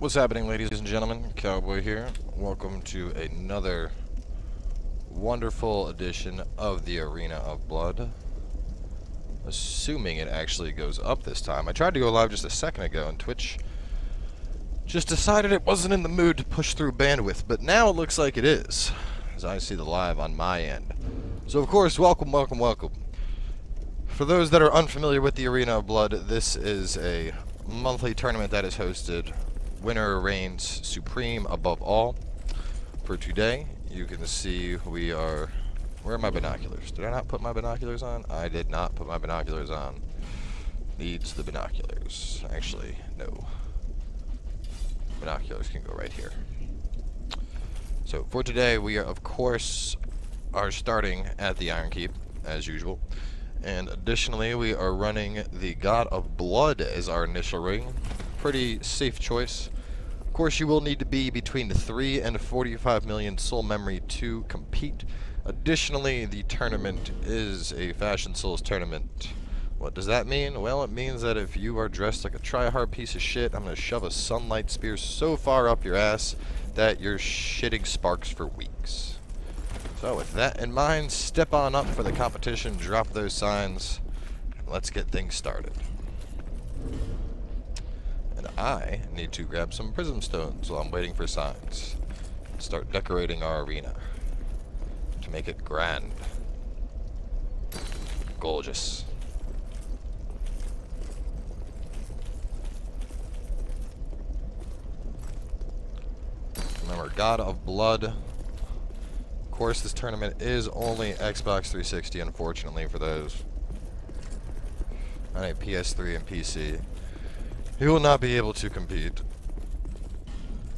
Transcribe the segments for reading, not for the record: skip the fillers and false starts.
What's happening, ladies and gentlemen? Cowboy here. Welcome to another wonderful edition of the Arena of Blood. Assuming it actually goes up this time. I tried to go live just a second ago, and Twitch just decided it wasn't in the mood to push through bandwidth, but now it looks like it is, as I see the live on my end. So, of course, welcome. For those that are unfamiliar with the Arena of Blood, this is a monthly tournament that is hosted. Winner reigns supreme above all. For today, you can see we are... Where are my binoculars? Did I not put my binoculars on? I did not put my binoculars on. Needs the binoculars. Actually, no. Binoculars can go right here. So, for today, we are, of course, are starting at the Iron Keep, as usual. And additionally, we are running the God of Blood as our initial ring. Pretty safe choice. Of course, you will need to be between 3 and 45 million soul memory to compete. Additionally, the tournament is a Fashion Souls tournament. What does that mean? Well, it means that if you are dressed like a try-hard piece of shit, I'm going to shove a sunlight spear so far up your ass that you're shitting sparks for weeks. So with that in mind, step on up for the competition, drop those signs, and let's get things started. And I need to grab some prism stones while I'm waiting for signs. Start decorating our arena to make it grand. Gorgeous. Remember, God of Blood. Of course, this tournament is only Xbox 360, unfortunately, for those on a PS3 and PC. He will not be able to compete.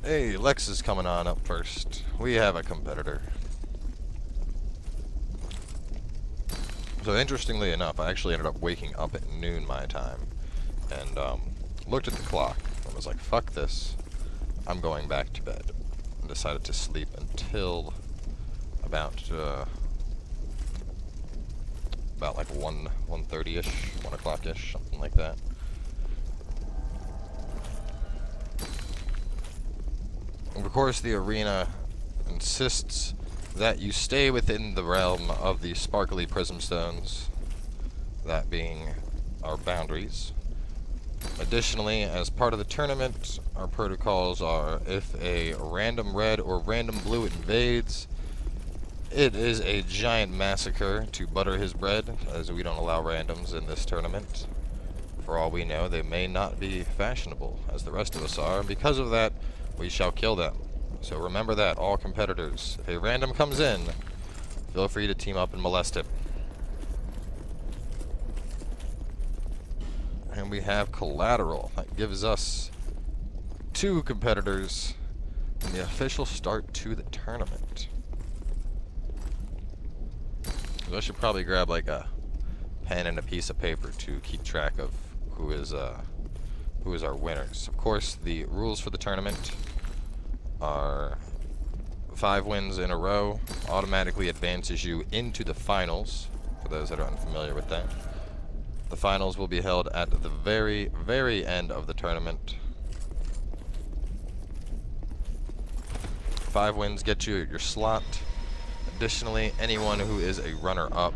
Hey, Lex is coming on up first. We have a competitor. So interestingly enough, I actually ended up waking up at noon my time and looked at the clock and was like, fuck this. I'm going back to bed. And decided to sleep until about like 1:30ish, 1 o'clock-ish, something like that. Of course, the arena insists that you stay within the realm of the sparkly prism stones, that being our boundaries. Additionally, as part of the tournament, our protocols are if a random red or random blue invades, it is a giant massacre to butter his bread, as we don't allow randoms in this tournament. For all we know, they may not be fashionable, as the rest of us are, and because of that, we shall kill them. So remember that, all competitors. If a random comes in, feel free to team up and molest him. And we have collateral. That gives us 2 competitors in the official start to the tournament. So I should probably grab like a pen and a piece of paper to keep track of who is our winners. Of course, the rules for the tournament are 5 wins in a row automatically advances you into the finals, for those that are unfamiliar with that. The finals will be held at the very, very end of the tournament. 5 wins get you your slot. Additionally, anyone who is a runner-up...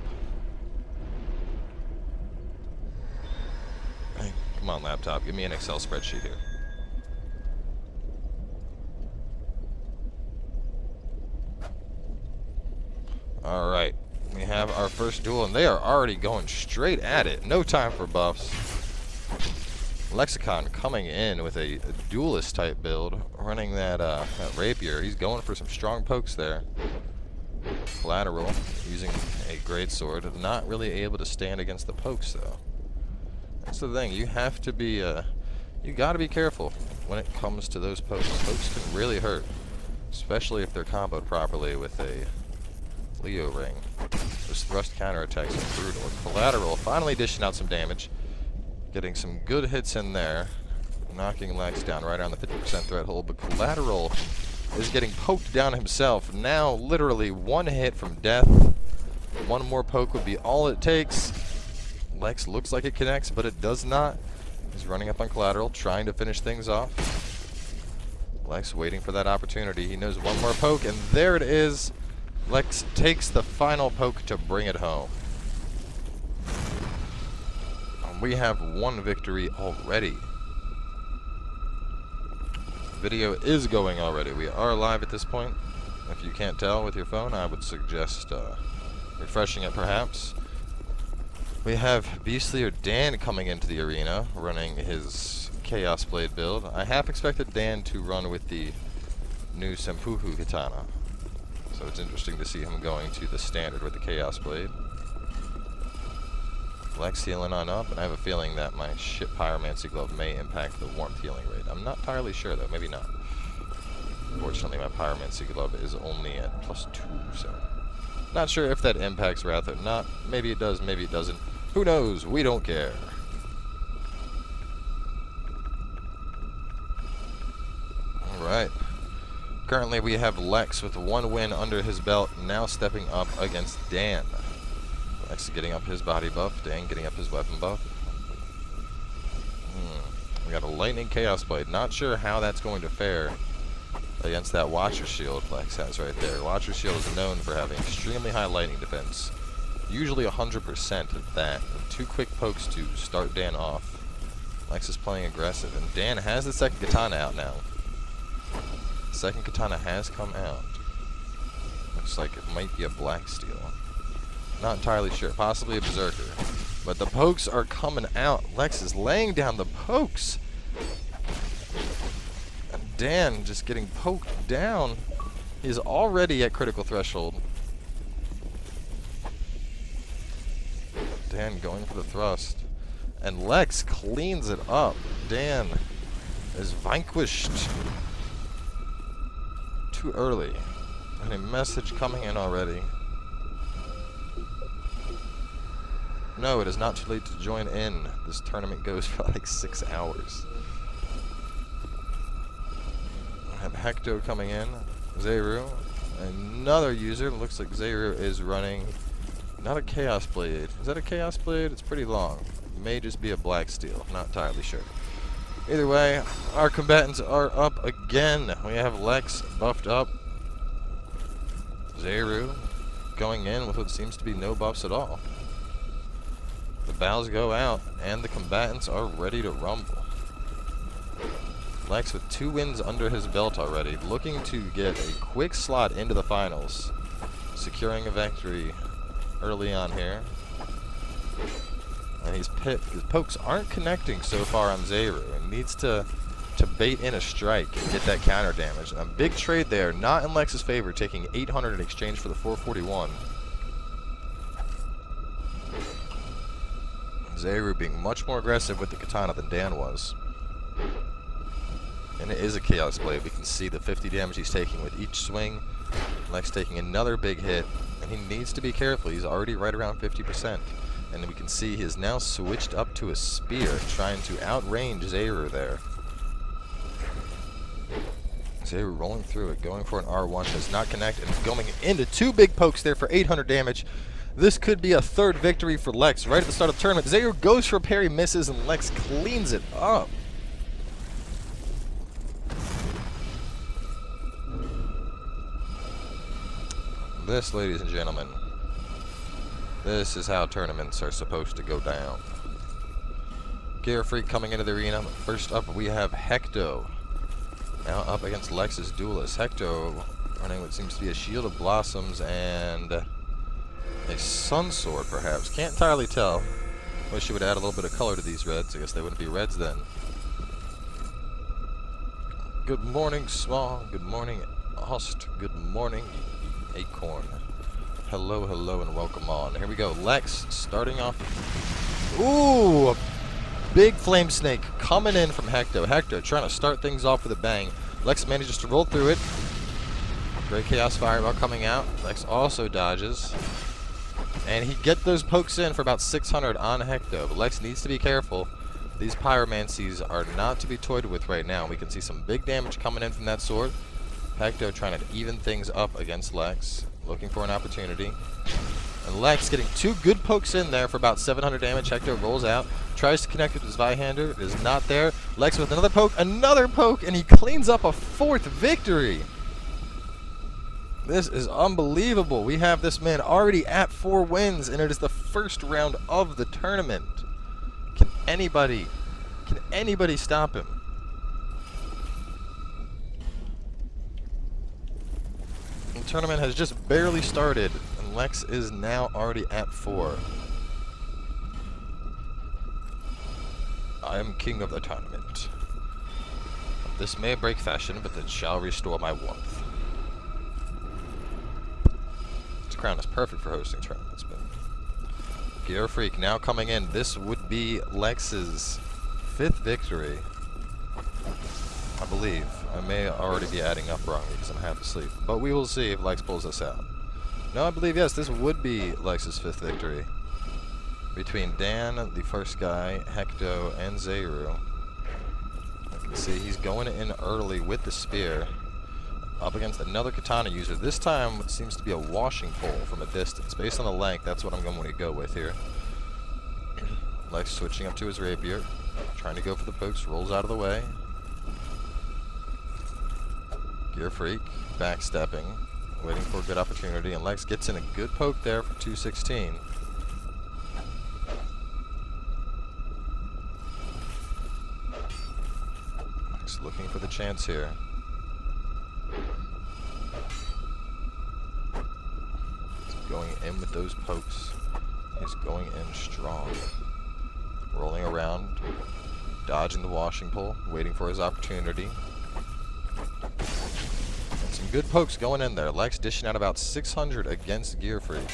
Hey, come on, laptop, give me an Excel spreadsheet here. Alright, we have our first duel, and they are already going straight at it. No time for buffs. Lexicon coming in with a duelist type build, running that rapier. He's going for some strong pokes there. Collateral, using a great sword, not really able to stand against the pokes though. That's the thing, you have to be, you gotta be careful when it comes to those pokes. Pokes can really hurt, especially if they're comboed properly with a Leo ring. Those thrust counterattacks are brutal. Collateral finally dishing out some damage, getting some good hits in there, knocking Lex down right around the 50% threshold, but Collateral is getting poked down himself. Now literally 1 hit from death. 1 more poke would be all it takes. Lex looks like it connects, but it does not. He's running up on Collateral, trying to finish things off. Lex waiting for that opportunity. He knows one more poke, and there it is. Lex takes the final poke to bring it home. And we have one victory already. Video is going already. We are live at this point. If you can't tell with your phone, I would suggest refreshing it perhaps. We have Beastly or Dan coming into the arena, running his Chaos Blade build. I half expected Dan to run with the new Senpuku Katana. So it's interesting to see him going to the standard with the Chaos Blade. Lex healing on up, and I have a feeling that my shit Pyromancy Glove may impact the warmth healing rate. I'm not entirely sure though, maybe not. Unfortunately, my Pyromancy Glove is only at +2, so not sure if that impacts Wrath or not. Maybe it does, maybe it doesn't. Who knows? We don't care. Alright. Currently we have Lex with one win under his belt, now stepping up against Dan. Lex getting up his body buff, Dan getting up his weapon buff. We got a Lightning Chaos Blade. Not sure how that's going to fare against that Watcher Shield Lex has right there. Watcher Shield is known for having extremely high lightning defense. Usually 100% of that. And 2 quick pokes to start Dan off. Lex is playing aggressive, and Dan has the second katana out now. Second katana has come out. Looks like it might be a black steel. Not entirely sure. Possibly a berserker. But the pokes are coming out. Lex is laying down the pokes. And Dan just getting poked down. He's already at critical threshold. Dan going for the thrust. And Lex cleans it up. Dan is vanquished. Too early. And a message coming in already. No, it is not too late to join in. This tournament goes for like 6 hours. I have Hecto coming in. Zeru. Another user. Looks like Zeru is running not a Chaos Blade. Is that a Chaos Blade? It's pretty long. It may just be a black steel. Not entirely sure. Either way, our combatants are up again. We have Lex buffed up. Zeru going in with what seems to be no buffs at all. The bows go out, and the combatants are ready to rumble. Lex with 2 wins under his belt already, looking to get a quick slot into the finals, securing a victory early on here. And he's pit. His pokes aren't connecting so far on Zeru, and needs to bait in a strike and get that counter damage. And a big trade there, not in Lex's favor, taking 800 in exchange for the 441. Zeru being much more aggressive with the katana than Dan was. And it is a Chaos Blade. We can see the 50 damage he's taking with each swing. Lex taking another big hit, and he needs to be careful. He's already right around 50%. And we can see he has now switched up to a spear, trying to outrange Zeru there. Zeru rolling through it, going for an R1, does not connect, and going into 2 big pokes there for 800 damage. This could be a 3rd victory for Lex right at the start of the tournament. Zeru goes for a parry, misses, and Lex cleans it up. This, ladies and gentlemen, this is how tournaments are supposed to go down. Gear Freak coming into the arena. First up, we have Hecto. Now up against Lex's Duelist. Hecto running what seems to be a Shield of Blossoms and a Sun Sword, perhaps. Can't entirely tell. Wish you would add a little bit of color to these reds. I guess they wouldn't be reds then. Good morning, Small. Good morning, Ost. Good morning, Acorn. Hello, hello, and welcome on. Here we go. Lex starting off. Ooh! Big Flame Snake coming in from Hecto. Hecto trying to start things off with a bang. Lex manages to roll through it. Great Chaos Fireball coming out. Lex also dodges. And he gets those pokes in for about 600 on Hecto. But Lex needs to be careful. These Pyromancies are not to be toyed with right now. We can see some big damage coming in from that sword. Hecto trying to even things up against Lex. Looking for an opportunity. And Lex getting 2 good pokes in there for about 700 damage. Hector rolls out, tries to connect with his Zweihander. It is not there. Lex with another poke, and he cleans up a 4th victory. This is unbelievable. We have this man already at 4 wins, and it is the first round of the tournament. Can anybody stop him? The tournament has just barely started, and Lex is now already at 4. I am king of the tournament. This may break fashion, but it shall restore my warmth. This crown is perfect for hosting tournaments, but Gear Freak now coming in. This would be Lex's 5th victory, I believe. I may already be adding up wrongly because I'm half asleep, but we will see if Lex pulls this out. No, I believe, yes, this would be Lex's 5th victory. Between Dan, the first guy, Hecto, and Zayru. You can see he's going in early with the spear. Up against another katana user. This time it seems to be a washing pole from a distance. Based on the length, that's what I'm going to go with here. Lex switching up to his rapier. Trying to go for the pokes, rolls out of the way. Gear Freak, backstepping, waiting for a good opportunity, and Lex gets in a good poke there for 216. Lex looking for the chance here. He's going in with those pokes. He's going in strong. Rolling around, dodging the washing pole, waiting for his opportunity. And some good pokes going in there. Lex dishing out about 600 against Gear Freak.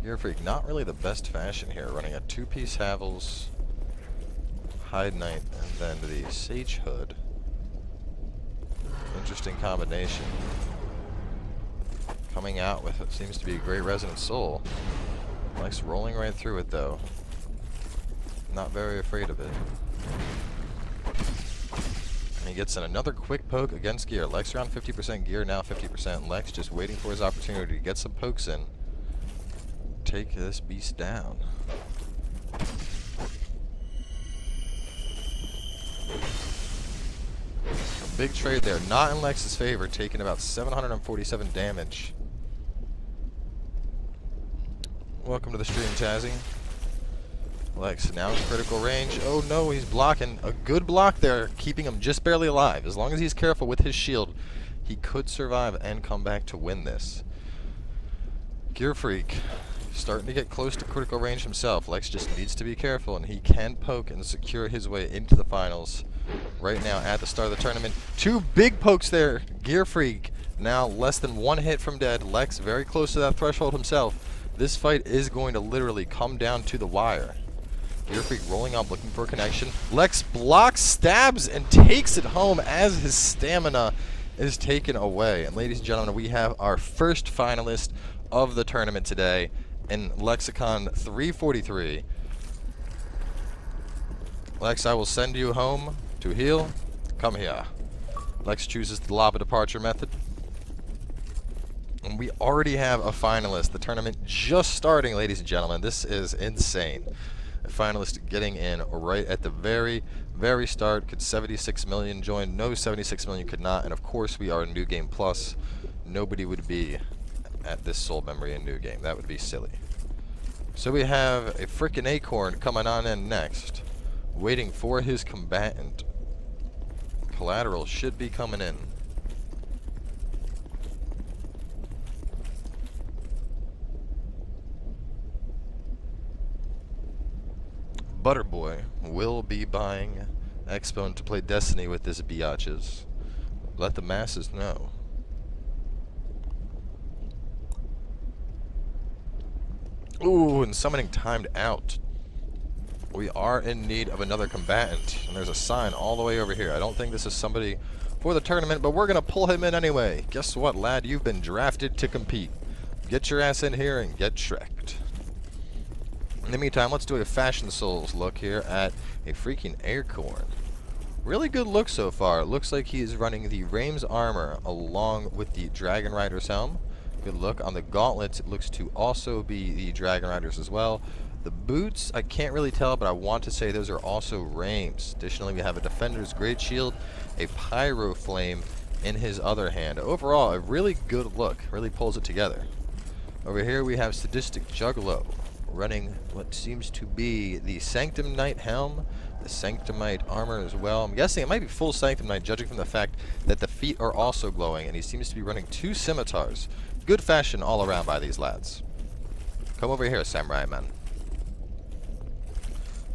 Gear Freak not really the best fashion here, running a 2-piece Havels, Hide Knight, and then the Sage Hood. Interesting combination. Coming out with what seems to be a great Resonant Soul. Lex rolling right through it though. Not very afraid of it. And he gets in another quick poke against Gear. Lex around 50% Gear, now 50%. Lex just waiting for his opportunity to get some pokes in. Take this beast down. A big trade there. Not in Lex's favor, taking about 747 damage. Welcome to the stream, Chazzy. Lex now in critical range. Oh no, he's blocking. A good block there, keeping him just barely alive. As long as he's careful with his shield, he could survive and come back to win this. Gear Freak starting to get close to critical range himself. Lex just needs to be careful, and he can poke and secure his way into the finals right now at the start of the tournament. 2 big pokes there. Gear Freak now less than 1 hit from dead. Lex very close to that threshold himself. This fight is going to literally come down to the wire. Gear Freak rolling up, looking for a connection. Lex blocks, stabs, and takes it home as his stamina is taken away. And ladies and gentlemen, we have our first finalist of the tournament today in Lexicon 343. Lex, I will send you home to heal. Come here. Lex chooses the lava departure method. And we already have a finalist. The tournament just starting, ladies and gentlemen. This is insane. A finalist getting in right at the very, very start. Could 76 million join? No, 76 million could not. And of course, we are New Game Plus. Nobody would be at this Soul Memory in New Game. That would be silly. So we have a frickin' Acorn coming on in next, waiting for his combatant. Collateral should be coming in. Butterboy will be buying Exponent to play Destiny with this biatches. Let the masses know. Ooh, and summoning timed out. We are in need of another combatant, and there's a sign all the way over here. I don't think this is somebody for the tournament, but we're going to pull him in anyway. Guess what, lad? You've been drafted to compete. Get your ass in here and get Shrek'd. In the meantime, let's do a Fashion Souls look here at a freaking Acorn. Really good look so far. It looks like he is running the Rames armor along with the Dragon Rider's helm. Good look. On the gauntlets, it looks to also be the Dragon Riders as well. The boots, I can't really tell, but I want to say those are also Rames. Additionally, we have a Defender's Great Shield, a Pyro Flame in his other hand. Overall, a really good look. Really pulls it together. Over here, we have Sadistic Juggalo running what seems to be the Sanctum Knight helm, the Sanctumite armor as well. I'm guessing it might be full Sanctum Knight, judging from the fact that the feet are also glowing, and he seems to be running 2 scimitars. Good fashion all around by these lads. Come over here, Samurai Man.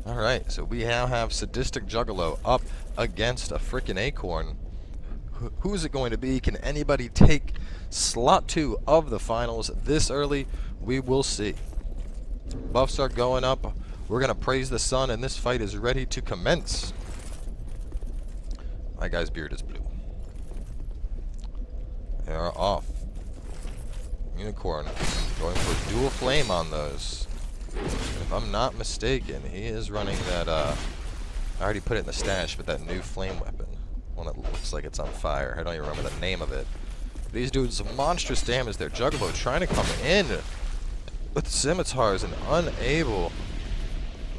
Alright, so we now have Sadistic Juggalo up against a frickin' Acorn. Who is it going to be? Can anybody take slot 2 of the finals this early? We will see. Buffs are going up. We're going to praise the sun, and this fight is ready to commence. My guy's beard is blue. They are off. Unicorn going for dual flame on those. If I'm not mistaken, he is running that, I already put it in the stash, but that new flame weapon. One that looks like it's on fire. I don't even remember the name of it. These dudes, some monstrous damage there. Juggalo trying to come in with scimitars and unable.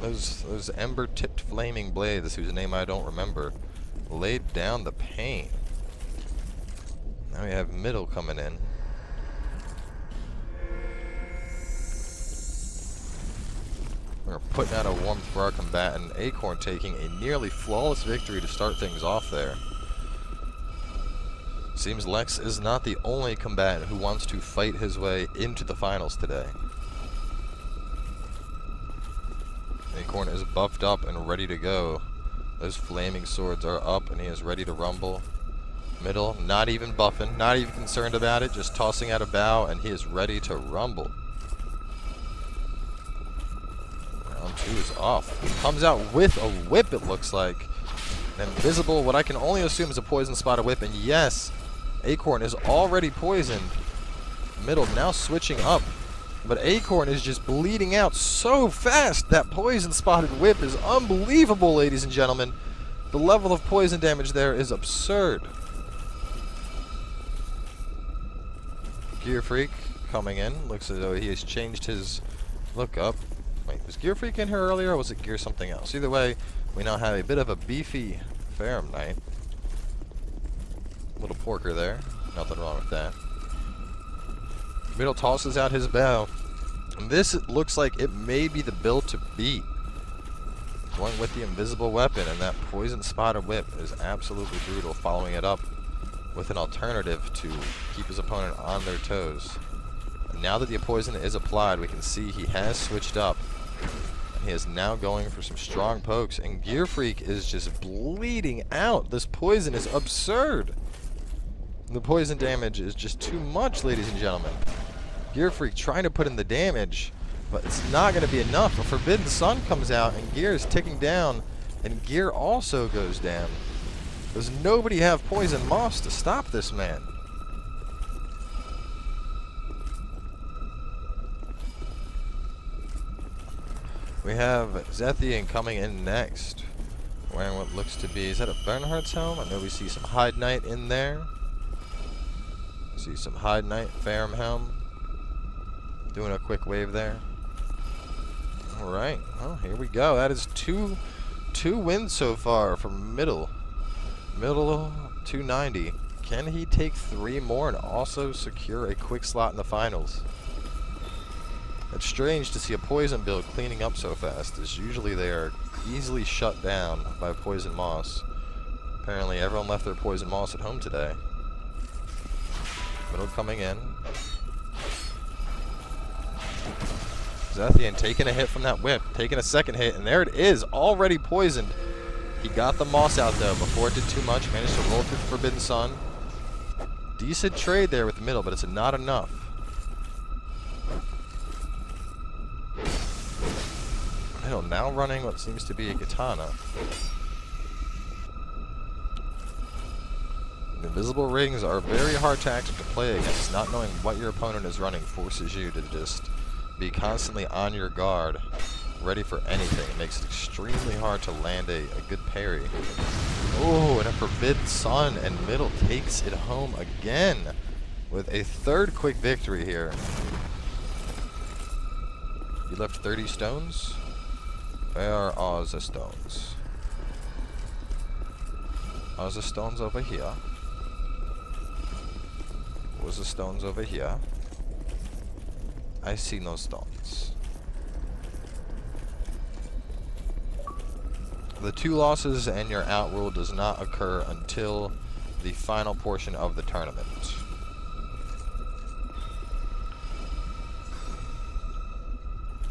Those ember-tipped flaming blades, whose name I don't remember, laid down the pain. Now we have middle coming in. We're putting out a warmth for our combatant. Acorn taking a nearly flawless victory to start things off there. Seems Lex is not the only combatant who wants to fight his way into the finals today. Acorn is buffed up and ready to go. Those flaming swords are up and he is ready to rumble. Middle, not even buffing, not even concerned about it, just tossing out a bow, and he is ready to rumble. Round 2 is off. He comes out with a whip, it looks like. An invisible, what I can only assume is a poison spotted whip, and yes, Acorn is already poisoned. Middle now switching up. But Acorn is just bleeding out so fast. That poison spotted whip is unbelievable, ladies and gentlemen. The level of poison damage there is absurd. Gear Freak coming in. Looks as though he has changed his look up. Wait, was Gear Freak in here earlier, or was it Gear something else? Either way, we now have a bit of a beefy Ferrum Knight. Little porker there. Nothing wrong with that. Middle tosses out his bow. And this looks like it may be the build to beat. Going with the invisible weapon, and that poison spotted whip is absolutely brutal, following it up with an alternative to keep his opponent on their toes. And now that the poison is applied, we can see he has switched up. And he is now going for some strong pokes, and Gear Freak is just bleeding out. This poison is absurd. The poison damage is just too much, ladies and gentlemen. Gear Freak trying to put in the damage, but it's not going to be enough. A Forbidden Sun comes out, and Gear is ticking down, and Gear also goes down. Does nobody have Poison Moss to stop this man? We have Zethian coming in next, wearing what looks to be, is that a Bernhardt's helm? I know we see some Hyde Knight in there. See some Hyde Knight, Ferrum helm. Doing a quick wave there. Alright, well, here we go. That is two wins so far from Middle. Middle 290. Can he take 3 more and also secure a quick slot in the finals? It's strange to see a poison build cleaning up so fast, as usually they are easily shut down by Poison Moss. Apparently everyone left their Poison Moss at home today. Middle coming in. Zethian taking a hit from that whip, taking a second hit, and there it is, already poisoned. He got the moss out though before it did too much, managed to roll through the Forbidden Sun. Decent trade there with the middle, but it's not enough. Middle now running what seems to be a katana. The invisible rings are a very hard tactic to play against. Not knowing what your opponent is running forces you to just be constantly on your guard, ready for anything. It makes it extremely hard to land a good parry. Oh, and a Forbidden Sun, and Middle takes it home again. with a third quick victory here. You left 30 stones? Where are the stones? Are the stones over here? Was the stones over here? I see no stones. The 2 losses and you're out rule does not occur until the final portion of the tournament.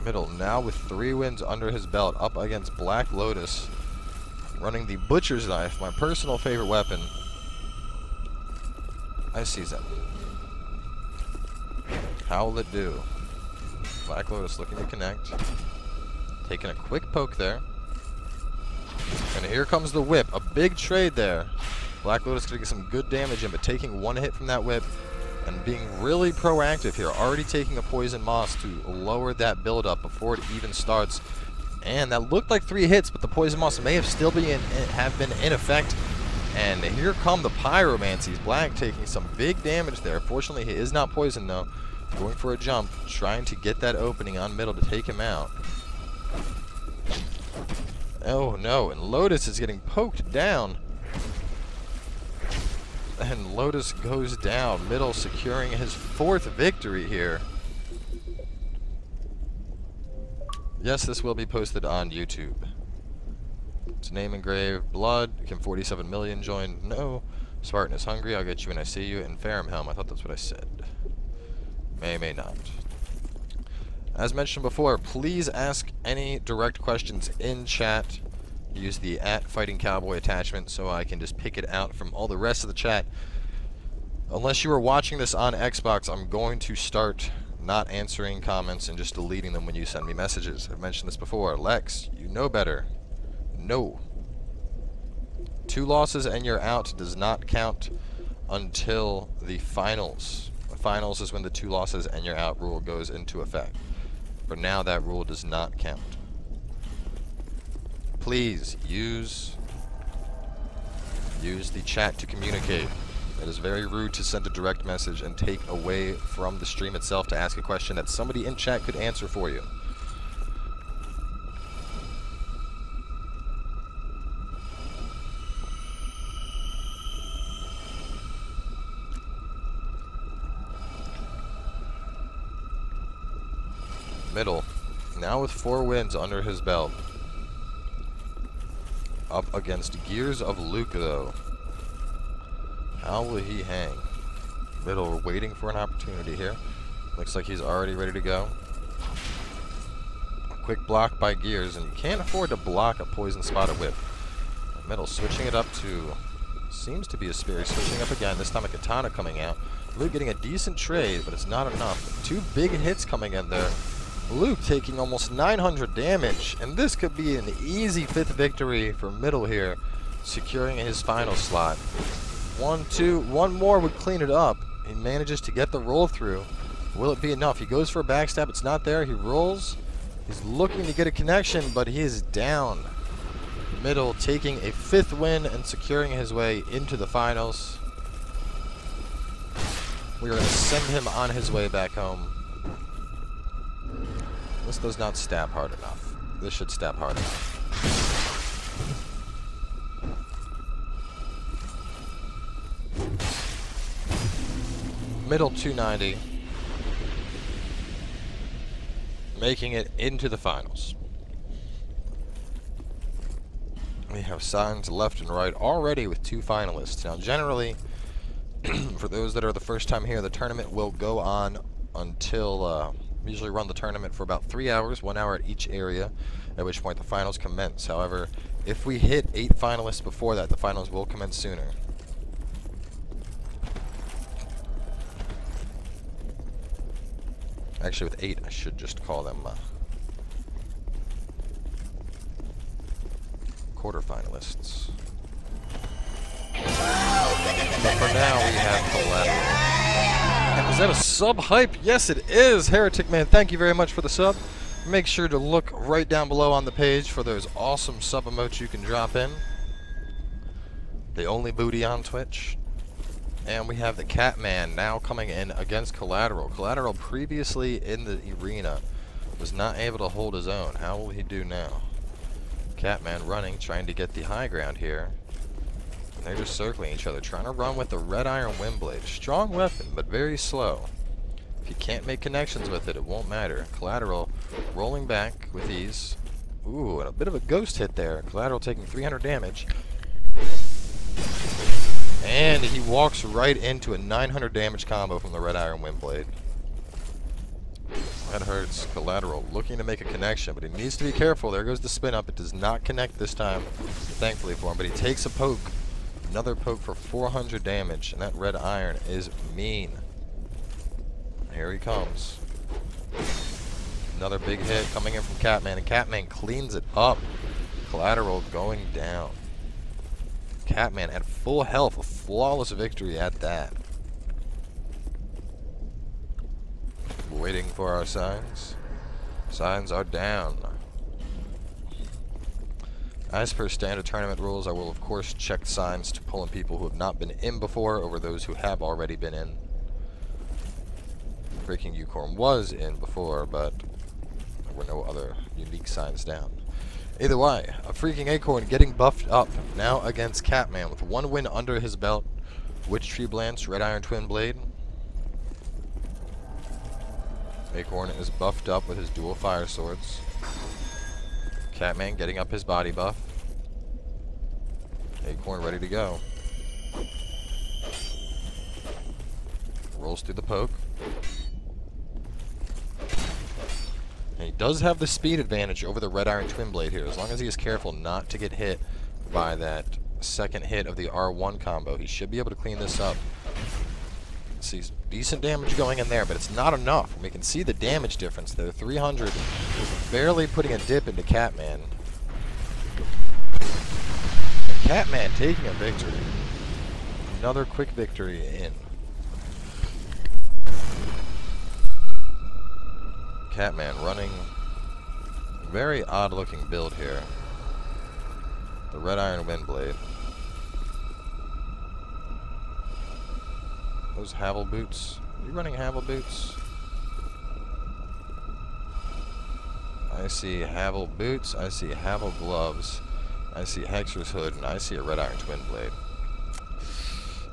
Middle now with 3 wins under his belt, up against Black Lotus, running the Butcher's Knife, my personal favorite weapon. I see them. How will it do? Black Lotus looking to connect. Taking a quick poke there. And here comes the whip. A big trade there. Black Lotus going to get some good damage in, but taking 1 hit from that whip and being really proactive here. Already taking a Poison Moss to lower that build-up before it even starts. And that looked like 3 hits, but the Poison Moss may have still been in effect. And here come the Pyromancies. Black taking some big damage there. Fortunately, he is not poisoned, though. Going for a jump, trying to get that opening on middle to take him out. Oh no, and Lotus is getting poked down. And Lotus goes down. Middle securing his 4th victory here. Yes, this will be posted on YouTube. It's name engraved. Blood. Can 47 million join? No. Spartan is hungry. I'll get you when I see you. And Farum Helm. I thought that's what I said. May not. As mentioned before, please ask any direct questions in chat. Use the @FightinCowboy attachment so I can just pick it out from all the rest of the chat. Unless you are watching this on Xbox, I'm going to start not answering comments and just deleting them when you send me messages. I've mentioned this before. Lex, you know better. No. 2 losses and you're out does not count until the finals. The finals is when the 2 losses and you're out rule goes into effect. For now, that rule does not count. Please use the chat to communicate. It is very rude to send a direct message and take away from the stream itself to ask a question that somebody in chat could answer for you. Middle, now with 4 wins under his belt. Up against Gears of Luke, though. How will he hang? Middle waiting for an opportunity here. Looks like he's already ready to go. Quick block by Gears, and you can't afford to block a Poison Spotted Whip. Middle switching it up to, seems to be a Spear. He's switching up again, this time a Katana coming out. Luke getting a decent trade, but it's not enough. 2 big hits coming in there. Luke taking almost 900 damage, and this could be an easy 5th victory for Middle here, securing his final slot. 1, 2, 1 more would clean it up. He manages to get the roll through. Will it be enough? He goes for a backstab, it's not there, he rolls. He's looking to get a connection, but he is down. Middle taking a 5th win and securing his way into the finals. We are going to send him on his way back home. This does not stab hard enough. This should stab hard enough. Middle 290. Making it into the finals. We have signs left and right already with 2 finalists. Now generally, for those that are the first time here, the tournament will go on until... we usually run the tournament for about 3 hours, 1 hour at each area, at which point the finals commence. However, if we hit 8 finalists before that, the finals will commence sooner. Actually, with 8, I should just call them quarterfinalists. But for now, we have collateral. Is that a sub hype? Yes, it is. Heretic Man, thank you very much for the sub. Make sure to look right down below on the page for those awesome sub emotes you can drop in. The only booty on Twitch. And we have the Catman now coming in against Collateral. Collateral previously in the arena was not able to hold his own. How will he do now? Catman running, trying to get the high ground here. And they're just circling each other, trying to run with the red iron wind blade. Strong weapon, but very slow. If you can't make connections with it, it won't matter. Collateral rolling back with ease. Ooh, and a bit of a ghost hit there. Collateral taking 300 damage. And he walks right into a 900 damage combo from the red iron wind blade. That hurts. Collateral looking to make a connection, but he needs to be careful. There goes the spin up. It does not connect this time, thankfully for him, but he takes a poke. Another poke for 400 damage, and that red iron is mean. Here he comes. Another big hit coming in from Catman, and Catman cleans it up. Collateral going down. Catman at full health, a flawless victory at that. We're waiting for our signs. Signs are down. As per standard tournament rules, I will of course check signs to pull in people who have not been in before over those who have already been in. Breaking Unicorn was in before, but there were no other unique signs down. Either way, a freaking Acorn getting buffed up now against Catman with 1 win under his belt. Witch Tree Blance, Red Iron Twin Blade. Acorn is buffed up with his dual fire swords. Catman getting up his body buff. Acorn ready to go. Rolls through the poke. And he does have the speed advantage over the Red Iron Twin Blade here, as long as he is careful not to get hit by that second hit of the R1 combo. He should be able to clean this up. See decent damage going in there, but it's not enough. We can see the damage difference there. 300, barely putting a dip into Catman. And Catman taking a victory. Another quick victory in. Catman running very odd looking build here. The Red Iron Wind Blade. Those Havel boots. Are you running Havel boots? I see Havel boots, I see Havel gloves, I see Hexer's hood, and I see a Red Iron Twin Blade.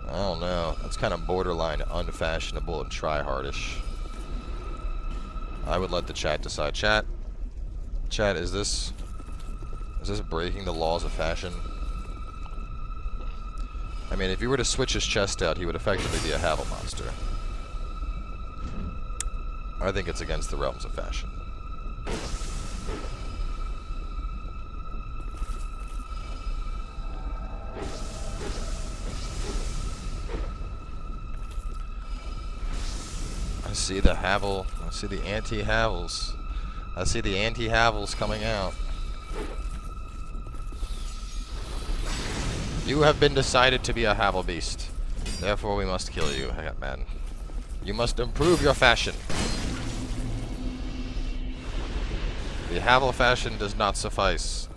I don't know. That's kind of borderline unfashionable and try-hardish. I would let the chat decide. Chat, is this breaking the laws of fashion? I mean, if you were to switch his chest out, he would effectively be a Havel monster. I think it's against the realms of fashion. I see the Havel. I see the anti-Havels. I see the anti-Havels coming out. You have been decided to be a Havel beast. Therefore, we must kill you, man. You must improve your fashion. The Havel fashion does not suffice.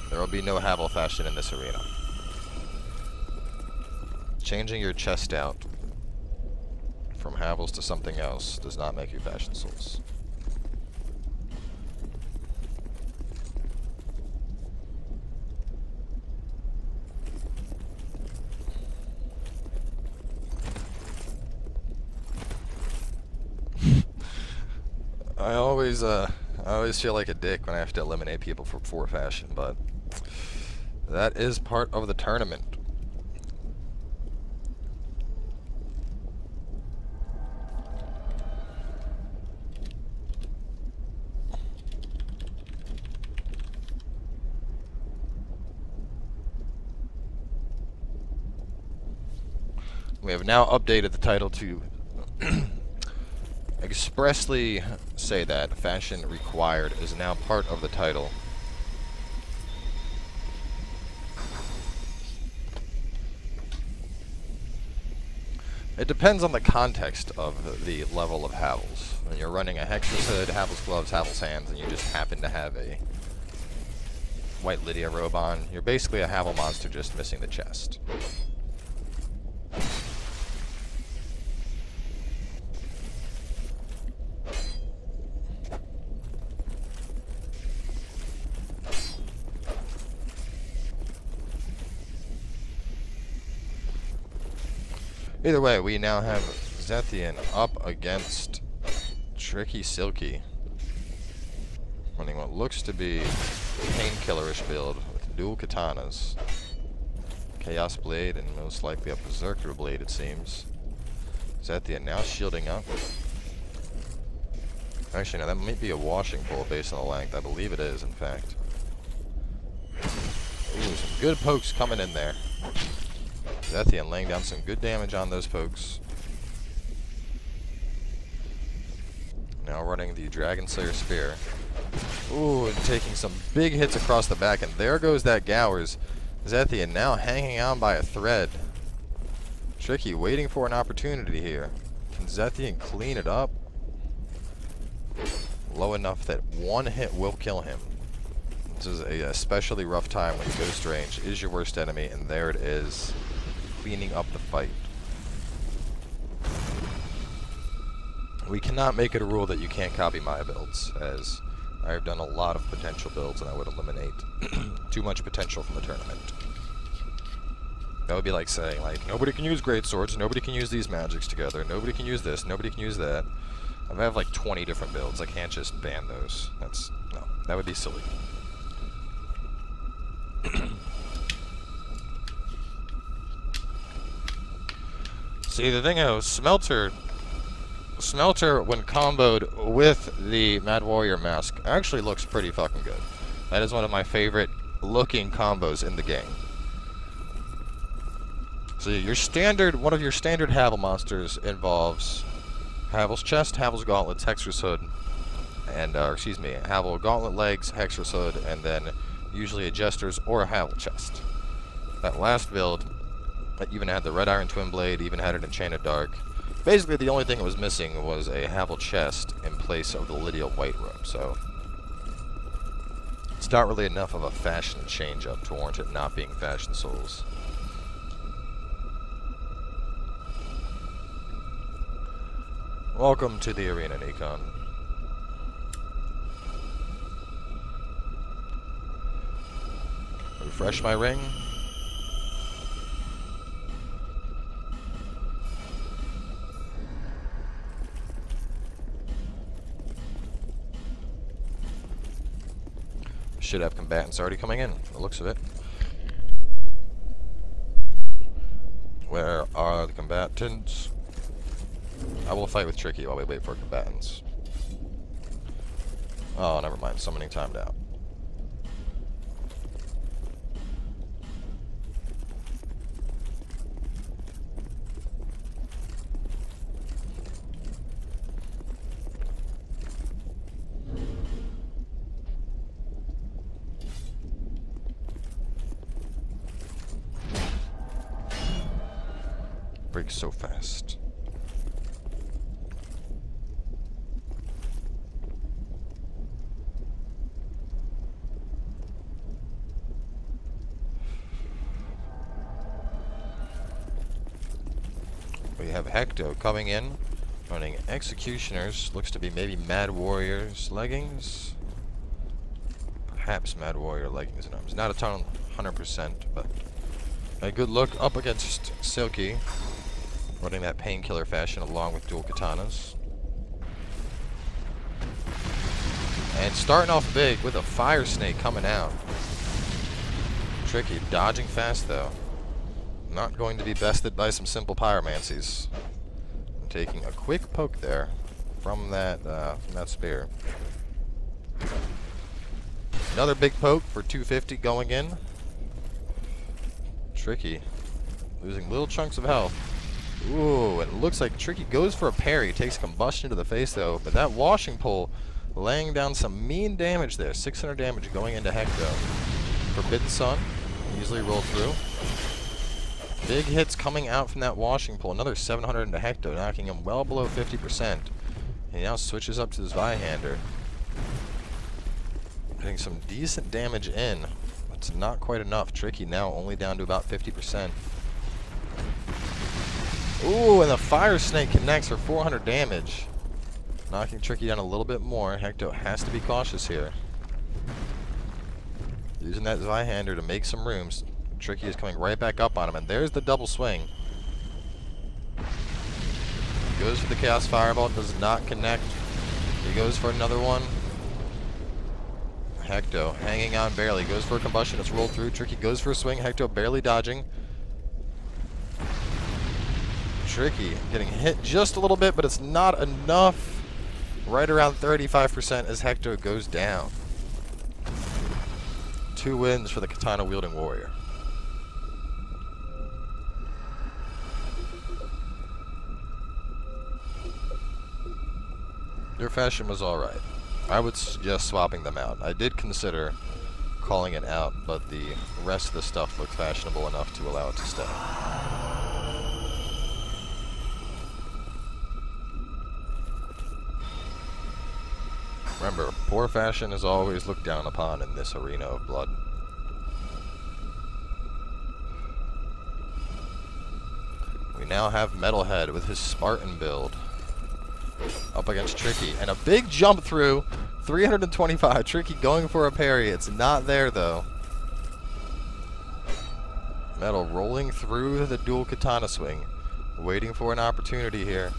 There will be no Havel fashion in this arena. Changing your chest out from Havels to something else does not make you fashion souls. I always feel like a dick when I have to eliminate people for fashion, but that is part of the tournament. We have now updated the title to expressly say that fashion required is now part of the title. It depends on the context of the level of Havels. When you're running a Hexer's hood, Havel's gloves, Havel's hands, and you just happen to have a white Lydia robe on. You're basically a Havel monster just missing the chest. Either way, we now have Zethian up against Tricky Silky, running what looks to be painkillerish build with dual katanas, Chaos Blade, and most likely a Berserker Blade, it seems. Zethian now shielding up. Actually, no, that might be a washing pole based on the length. I believe it is, in fact. Ooh, some good pokes coming in there. Zethian laying down some good damage on those pokes. Now running the Dragon Slayer Spear. Ooh, and taking some big hits across the back, and there goes that Gowers. Zethian now hanging on by a thread. Tricky waiting for an opportunity here. Can Zethian clean it up? Low enough that one hit will kill him. This is a especially rough time when Ghost Range is your worst enemy, and there it is, cleaning up the fight. We cannot make it a rule that you can't copy my builds, as I've done a lot of potential builds and I would eliminate too much potential from the tournament. That would be like saying, like, nobody can use great swords, nobody can use these magics together, nobody can use this, nobody can use that. I have like 20 different builds. I can't just ban those. No, that would be silly. See, the thing is, Smelter, when comboed with the Mad Warrior mask, actually looks pretty fucking good. That is one of my favorite looking combos in the game. So one of your standard Havel monsters involves Havel's chest, Havel's gauntlets, Hexer's hood, and, Havel gauntlet legs, Hexer's hood, and then usually a Jester's or a Havel chest. That last build, that even had the Red Iron Twin Blade, even had an Enchanted Dark. Basically, the only thing it was missing was a Havel chest in place of the Lydia White robe, so it's not really enough of a fashion change-up to warrant it not being Fashion Souls. Welcome to the arena, Nikon. Refresh my ring. Should have combatants already coming in, from the looks of it. Where are the combatants? I will fight with Tricky while we wait for combatants. Oh, never mind. Summoning timed out. Breaks so fast. We have Hecto coming in, running Executioners. Looks to be maybe Mad Warrior's leggings. Perhaps Mad Warrior leggings and arms. Not a ton, 100%, but a good look up against Silky, running that painkiller fashion along with dual katanas. And starting off big with a Fire Snake coming out. Tricky, dodging fast though. Not going to be bested by some simple pyromancies. Taking a quick poke there from that spear. Another big poke for 250 going in. Tricky losing little chunks of health. Ooh, and it looks like Tricky goes for a parry. Takes combustion to the face though, but that washing pole laying down some mean damage there. 600 damage going into Hecto. Forbidden Sun easily rolled through. Big hits coming out from that washing pole. Another 700 into Hecto, knocking him well below 50%. He now switches up to his Zweihander. Getting some decent damage in It's not quite enough. Tricky now only down to about 50%. Ooh, and the Fire Snake connects for 400 damage. Knocking Tricky down a little bit more. Hecto has to be cautious here. Using that Zweihander to make some rooms. Tricky is coming right back up on him, and there's the double swing. Goes for the Chaos Fireball, does not connect. He goes for another one. Hecto hanging on barely, goes for a combustion, it's rolled through. Tricky goes for a swing, Hecto barely dodging. Tricky getting hit just a little bit, but it's not enough. Right around 35% as Hecto goes down. 2 wins for the katana wielding warrior. Their fashion was alright. I would suggest swapping them out. I did consider calling it out, but the rest of the stuff looked fashionable enough to allow it to stay. Remember, poor fashion is always looked down upon in this arena of blood. We now have Metalhead with his Spartan build up against Tricky, and a big jump through, 325. Tricky going for a parry. It's not there though. Metal rolling through the dual katana swing, waiting for an opportunity here.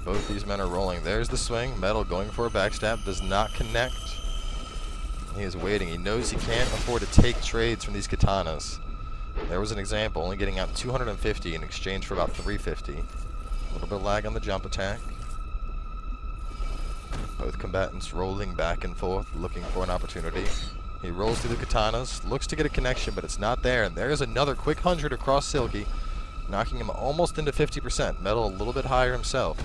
Both these men are rolling. There's the swing. Metal going for a backstab. Does not connect. He is waiting. He knows he can't afford to take trades from these katanas. There was an example, only getting out 250 in exchange for about 350. A little bit of lag on the jump attack. Both combatants rolling back and forth, looking for an opportunity. He rolls through the katanas, looks to get a connection, but it's not there. And there's another quick 100 across Silky, knocking him almost into 50%. Metal a little bit higher himself.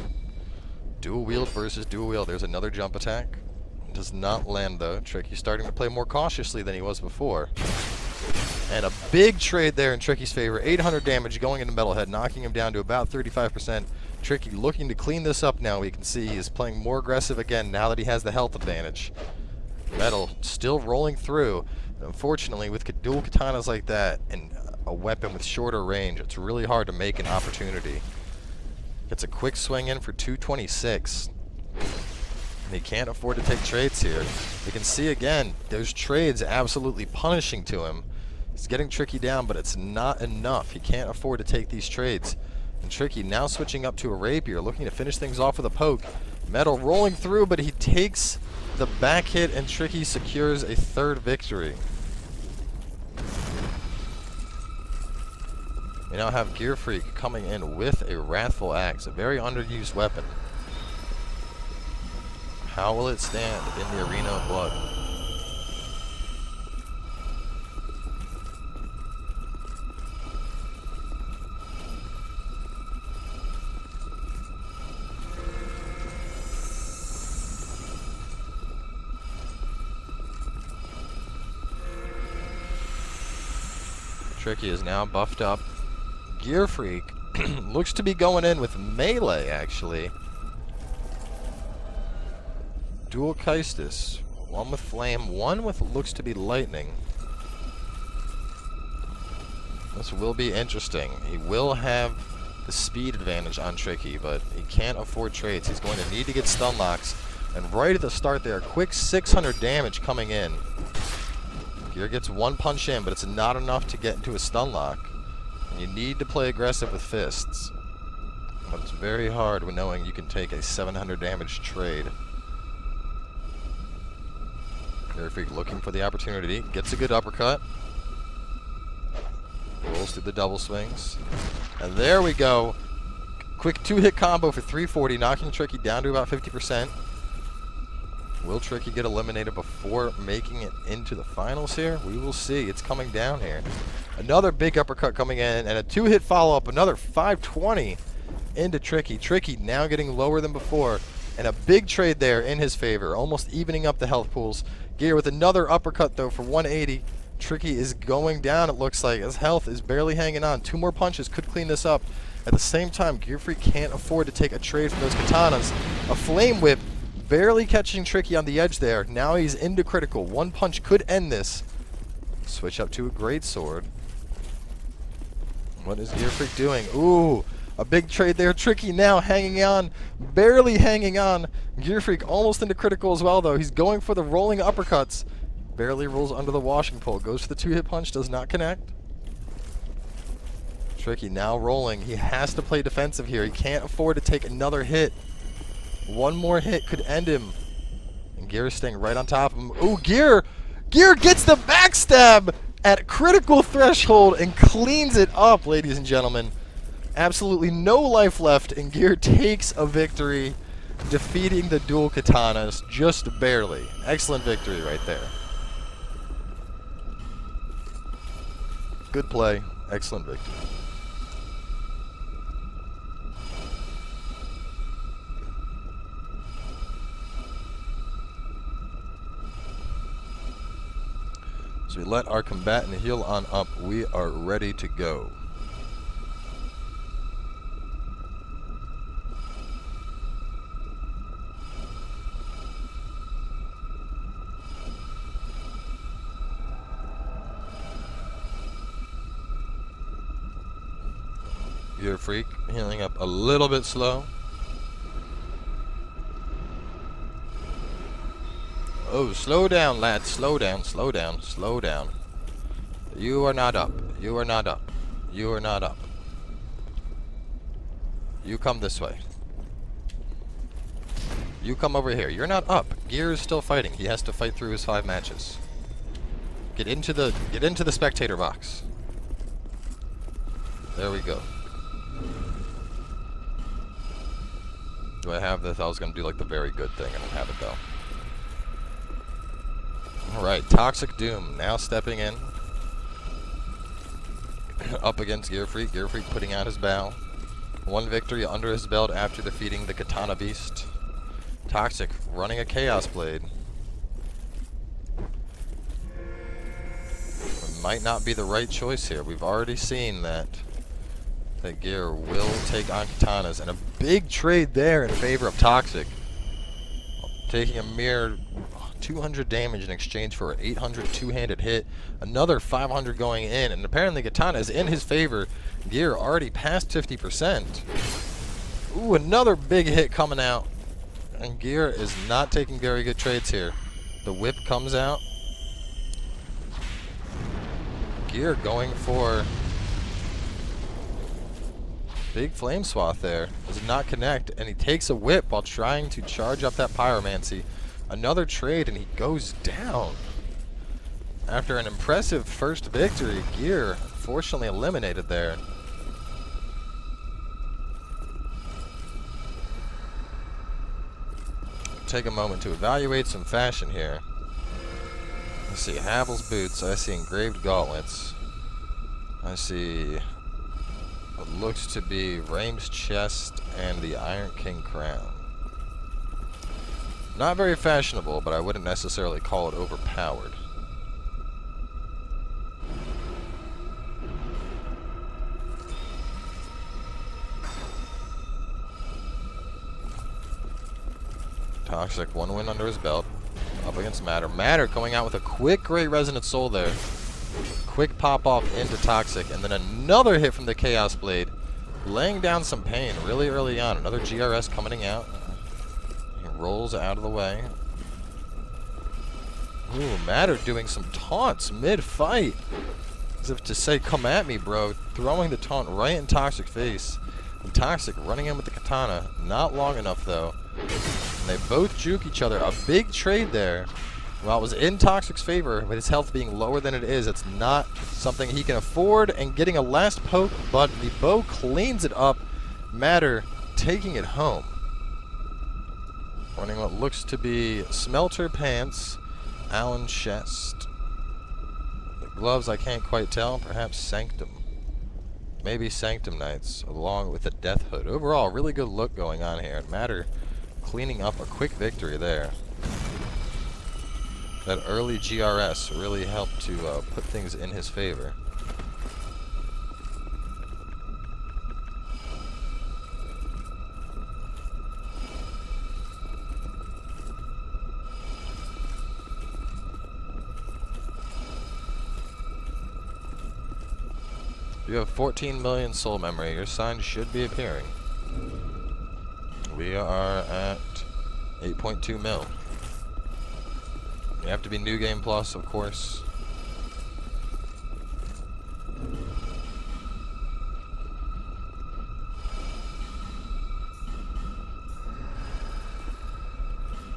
Dual wield versus dual wield. There's another jump attack. Does not land though. Tricky starting to play more cautiously than he was before. And a big trade there in Tricky's favor. 800 damage going into Metalhead, knocking him down to about 35%. Tricky looking to clean this up now. We can see he is playing more aggressive again now that he has the health advantage. Metal still rolling through. Unfortunately, with dual katanas like that and a weapon with shorter range, it's really hard to make an opportunity. Gets a quick swing in for 226. And he can't afford to take trades here. You can see again, those trades absolutely punishing to him. He's getting Tricky down, but it's not enough. He can't afford to take these trades. And Tricky now switching up to a rapier, looking to finish things off with a poke. Metal rolling through, but he takes the back hit, and Tricky secures a 3rd victory. We now have Gear Freak coming in with a Wrathful Axe, a very underused weapon. How will it stand in the arena of blood? Tricky is now buffed up. Gear Freak looks to be going in with melee, actually. Dual Keistis. One with flame, one with looks to be lightning. This will be interesting. He will have the speed advantage on Tricky, but he can't afford trades. He's going to need to get stun locks. And right at the start there, quick 600 damage coming in. Gear gets 1 punch in, but it's not enough to get into a stun lock. And you need to play aggressive with fists. But it's very hard when knowing you can take a 700 damage trade. Gear Freak looking for the opportunity. Gets a good uppercut. Rolls through the double swings. And there we go. Quick 2-hit combo for 340, knocking Tricky down to about 50%. Will Tricky get eliminated before making it into the finals here? We will see. It's coming down here. Another big uppercut coming in, and a 2-hit follow-up. Another 520 into Tricky. Tricky now getting lower than before, and a big trade there in his favor, almost evening up the health pools. Gear with another uppercut, though, for 180. Tricky is going down, it looks like. His health is barely hanging on. 2 more punches could clean this up. At the same time, Gear Freak can't afford to take a trade from those katanas. A Flame Whip barely catching Tricky on the edge there. Now he's into critical. One punch could end this. Switch up to a great sword. What is Gear Freak doing? Ooh, a big trade there. Tricky now hanging on, barely hanging on. Gear Freak almost into critical as well, though. He's going for the rolling uppercuts. Barely rolls under the washing pole. Goes for the 2-hit punch, does not connect. Tricky now rolling. He has to play defensive here. He can't afford to take another hit. One more hit could end him. And Gear is staying right on top of him. Ooh, Gear gets the backstab at critical threshold and cleans it up, ladies and gentlemen. Absolutely no life left, and Gear takes a victory, defeating the dual katanas just barely. Excellent victory right there. Good play. Excellent victory. So we let our combatant heal on up. We are ready to go. Gear Freak healing up a little bit slow. Oh, slow down, lad. Slow down, slow down, slow down. You are not up. You are not up. You are not up. You come this way. You come over here. You're not up. Gear is still fighting. He has to fight through his 5 matches. Get into the spectator box. There we go. Do I have this? I was gonna do like the very good thing. I don't have it though. Alright, Toxic Doom now stepping in. Up against Gear Freak. Gear Freak putting out his bow. One victory under his belt after defeating the Katana Beast. Toxic running a Chaos Blade. It might not be the right choice here. We've already seen that Gear will take on katanas, and a big trade there in favor of Toxic. Taking a mere 200 damage in exchange for an 800 two-handed hit. Another 500 going in, and apparently Katana is in his favor. Gear already past 50%. Ooh, another big hit coming out. And Gear is not taking very good trades here. The whip comes out. Gear going for big flame swath there. Does not connect, and he takes a whip while trying to charge up that pyromancy. Another trade, and he goes down. After an impressive first victory, Gear fortunately eliminated there. Take a moment to evaluate some fashion here. I see Havel's boots. I see engraved gauntlets. I see what looks to be Raim's chest and the Iron King crown. Not very fashionable, but I wouldn't necessarily call it overpowered. Toxic, one win under his belt. Up against Matter. Matter coming out with a quick Great Resonant Soul there. Quick pop off into Toxic, and then another hit from the Chaos Blade. Laying down some pain really early on. Another GRS coming out. He rolls out of the way. Ooh, Matter doing some taunts mid-fight. As if to say, come at me, bro. Throwing the taunt right in Toxic's face. And Toxic running in with the katana. Not long enough, though. And they both juke each other. A big trade there. While it was in Toxic's favor, with his health being lower than it is, it's not something he can afford. And getting a last poke, but the bow cleans it up. Matter taking it home. Running what looks to be Smelter Pants, Allen Chest. The gloves I can't quite tell, perhaps Sanctum. Maybe Sanctum Knights, along with the Death Hood. Overall, really good look going on here. Matter cleaning up a quick victory there. That early GRS really helped to put things in his favor. You have 14 million soul memory. Your sign should be appearing. We are at 8.2 mil. You have to be New Game Plus, of course.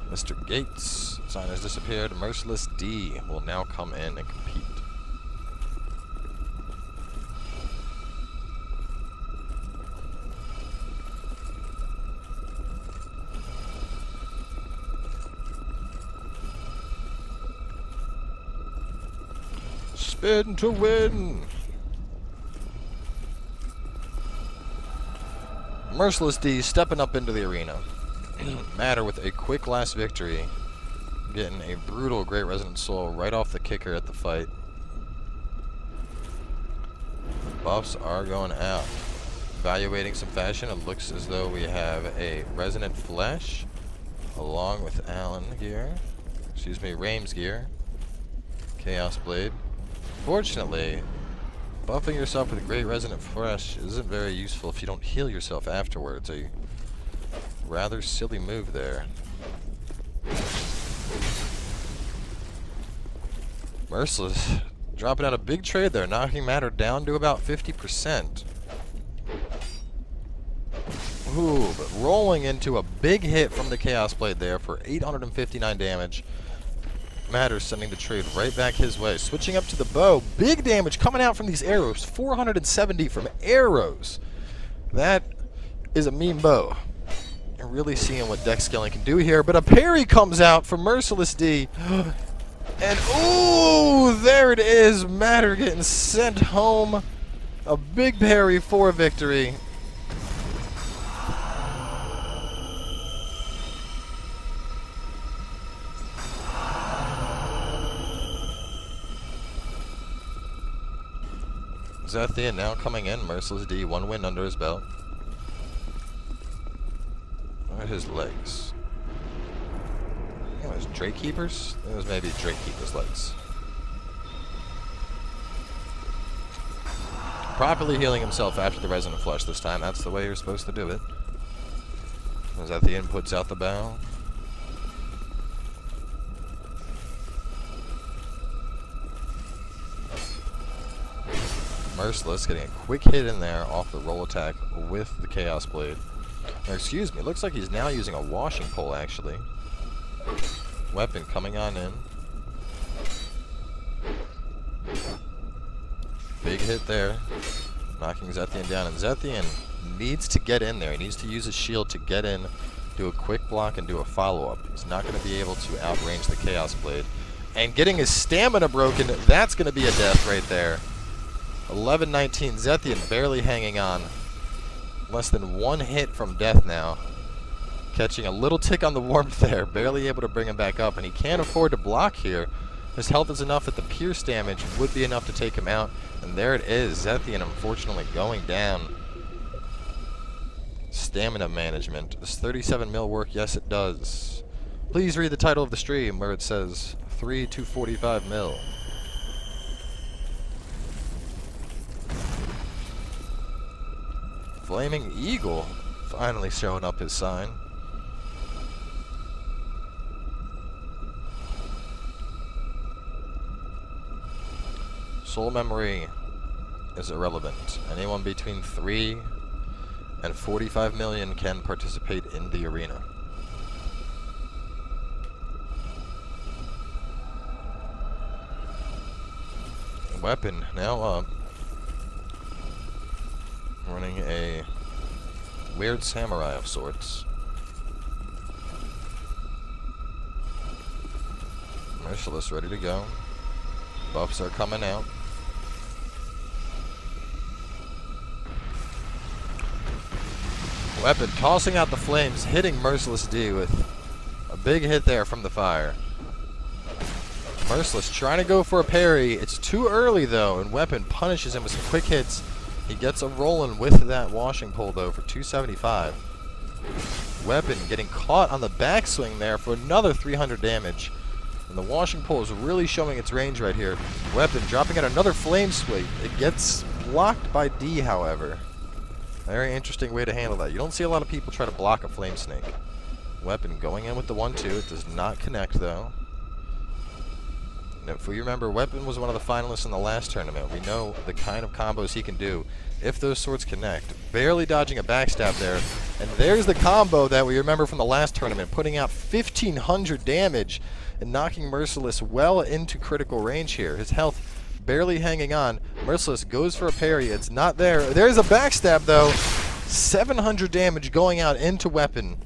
Mr. Gates, sign has disappeared. Merciless D will now come in and compete. Spin to win! Merciless D stepping up into the arena. Matter with a quick last victory, getting a brutal Great Resonant Soul right off the kicker at the fight. Buffs are going out. Evaluating some fashion, it looks as though we have a Resonant Flesh along with Allen gear. Excuse me, Rames gear. Chaos Blade. Fortunately, buffing yourself with Great Resonant Flesh isn't very useful if you don't heal yourself afterwards. A rather silly move there. Merciless dropping out a big trade there, knocking Matter down to about 50%. Ooh, but rolling into a big hit from the Chaos Blade there for 859 damage. Matter sending the trade right back his way. Switching up to the bow. Big damage coming out from these arrows. 470 from arrows. That is a mean bow. You're really seeing what deck scaling can do here. But a parry comes out from Merciless D. And ooh, there it is. Matter getting sent home. A big parry for victory. Zethian now coming in. Merciless D, 1 win under his belt. Where are his legs? I think it was Drake Keepers? I think it was maybe Drake Keeper's legs. Properly healing himself after the Resonant Flesh this time. That's the way you're supposed to do it. Zethian puts out the bow. Merciless getting a quick hit in there off the roll attack with the Chaos Blade. Or excuse me, looks like he's now using a washing pole actually. Weapon coming on in. Big hit there. Knocking Zethian down. And Zethian needs to get in there. He needs to use his shield to get in, do a quick block, and do a follow-up. He's not going to be able to outrange the Chaos Blade. And getting his stamina broken, that's going to be a death right there. 11-19, Zethian barely hanging on. Less than 1 hit from death now. Catching a little tick on the warmth there, barely able to bring him back up, and he can't afford to block here. His health is enough that the pierce damage would be enough to take him out, and there it is. Zethian unfortunately going down. Stamina management. Does 37 mil work? Yes, it does. Please read the title of the stream where it says 3 to 45 mil. Flaming Eagle finally showing up his sign. Soul memory is irrelevant. Anyone between 3 and 45 million can participate in the arena. Weapon now up. Running a weird samurai of sorts. Merciless ready to go. Buffs are coming out. Weapon tossing out the flames, hitting Merciless D with a big hit there from the fire. Merciless trying to go for a parry. It's too early though, and Weapon punishes him with some quick hits. He gets a rolling with that washing pole though for 275. Weapon getting caught on the backswing there for another 300 damage. And the washing pole is really showing its range right here. Weapon dropping out another flame sweep. It gets blocked by D, however. Very interesting way to handle that. You don't see a lot of people try to block a Flame Snake. Weapon going in with the 1-2. It does not connect, though. And if we remember, Weapon was one of the finalists in the last tournament. We know the kind of combos he can do if those swords connect. Barely dodging a backstab there. And there's the combo that we remember from the last tournament, putting out 1,500 damage and knocking Merciless well into critical range here. His health barely hanging on. Merciless goes for a parry. It's not there. There's a backstab, though. 700 damage going out into Weapon.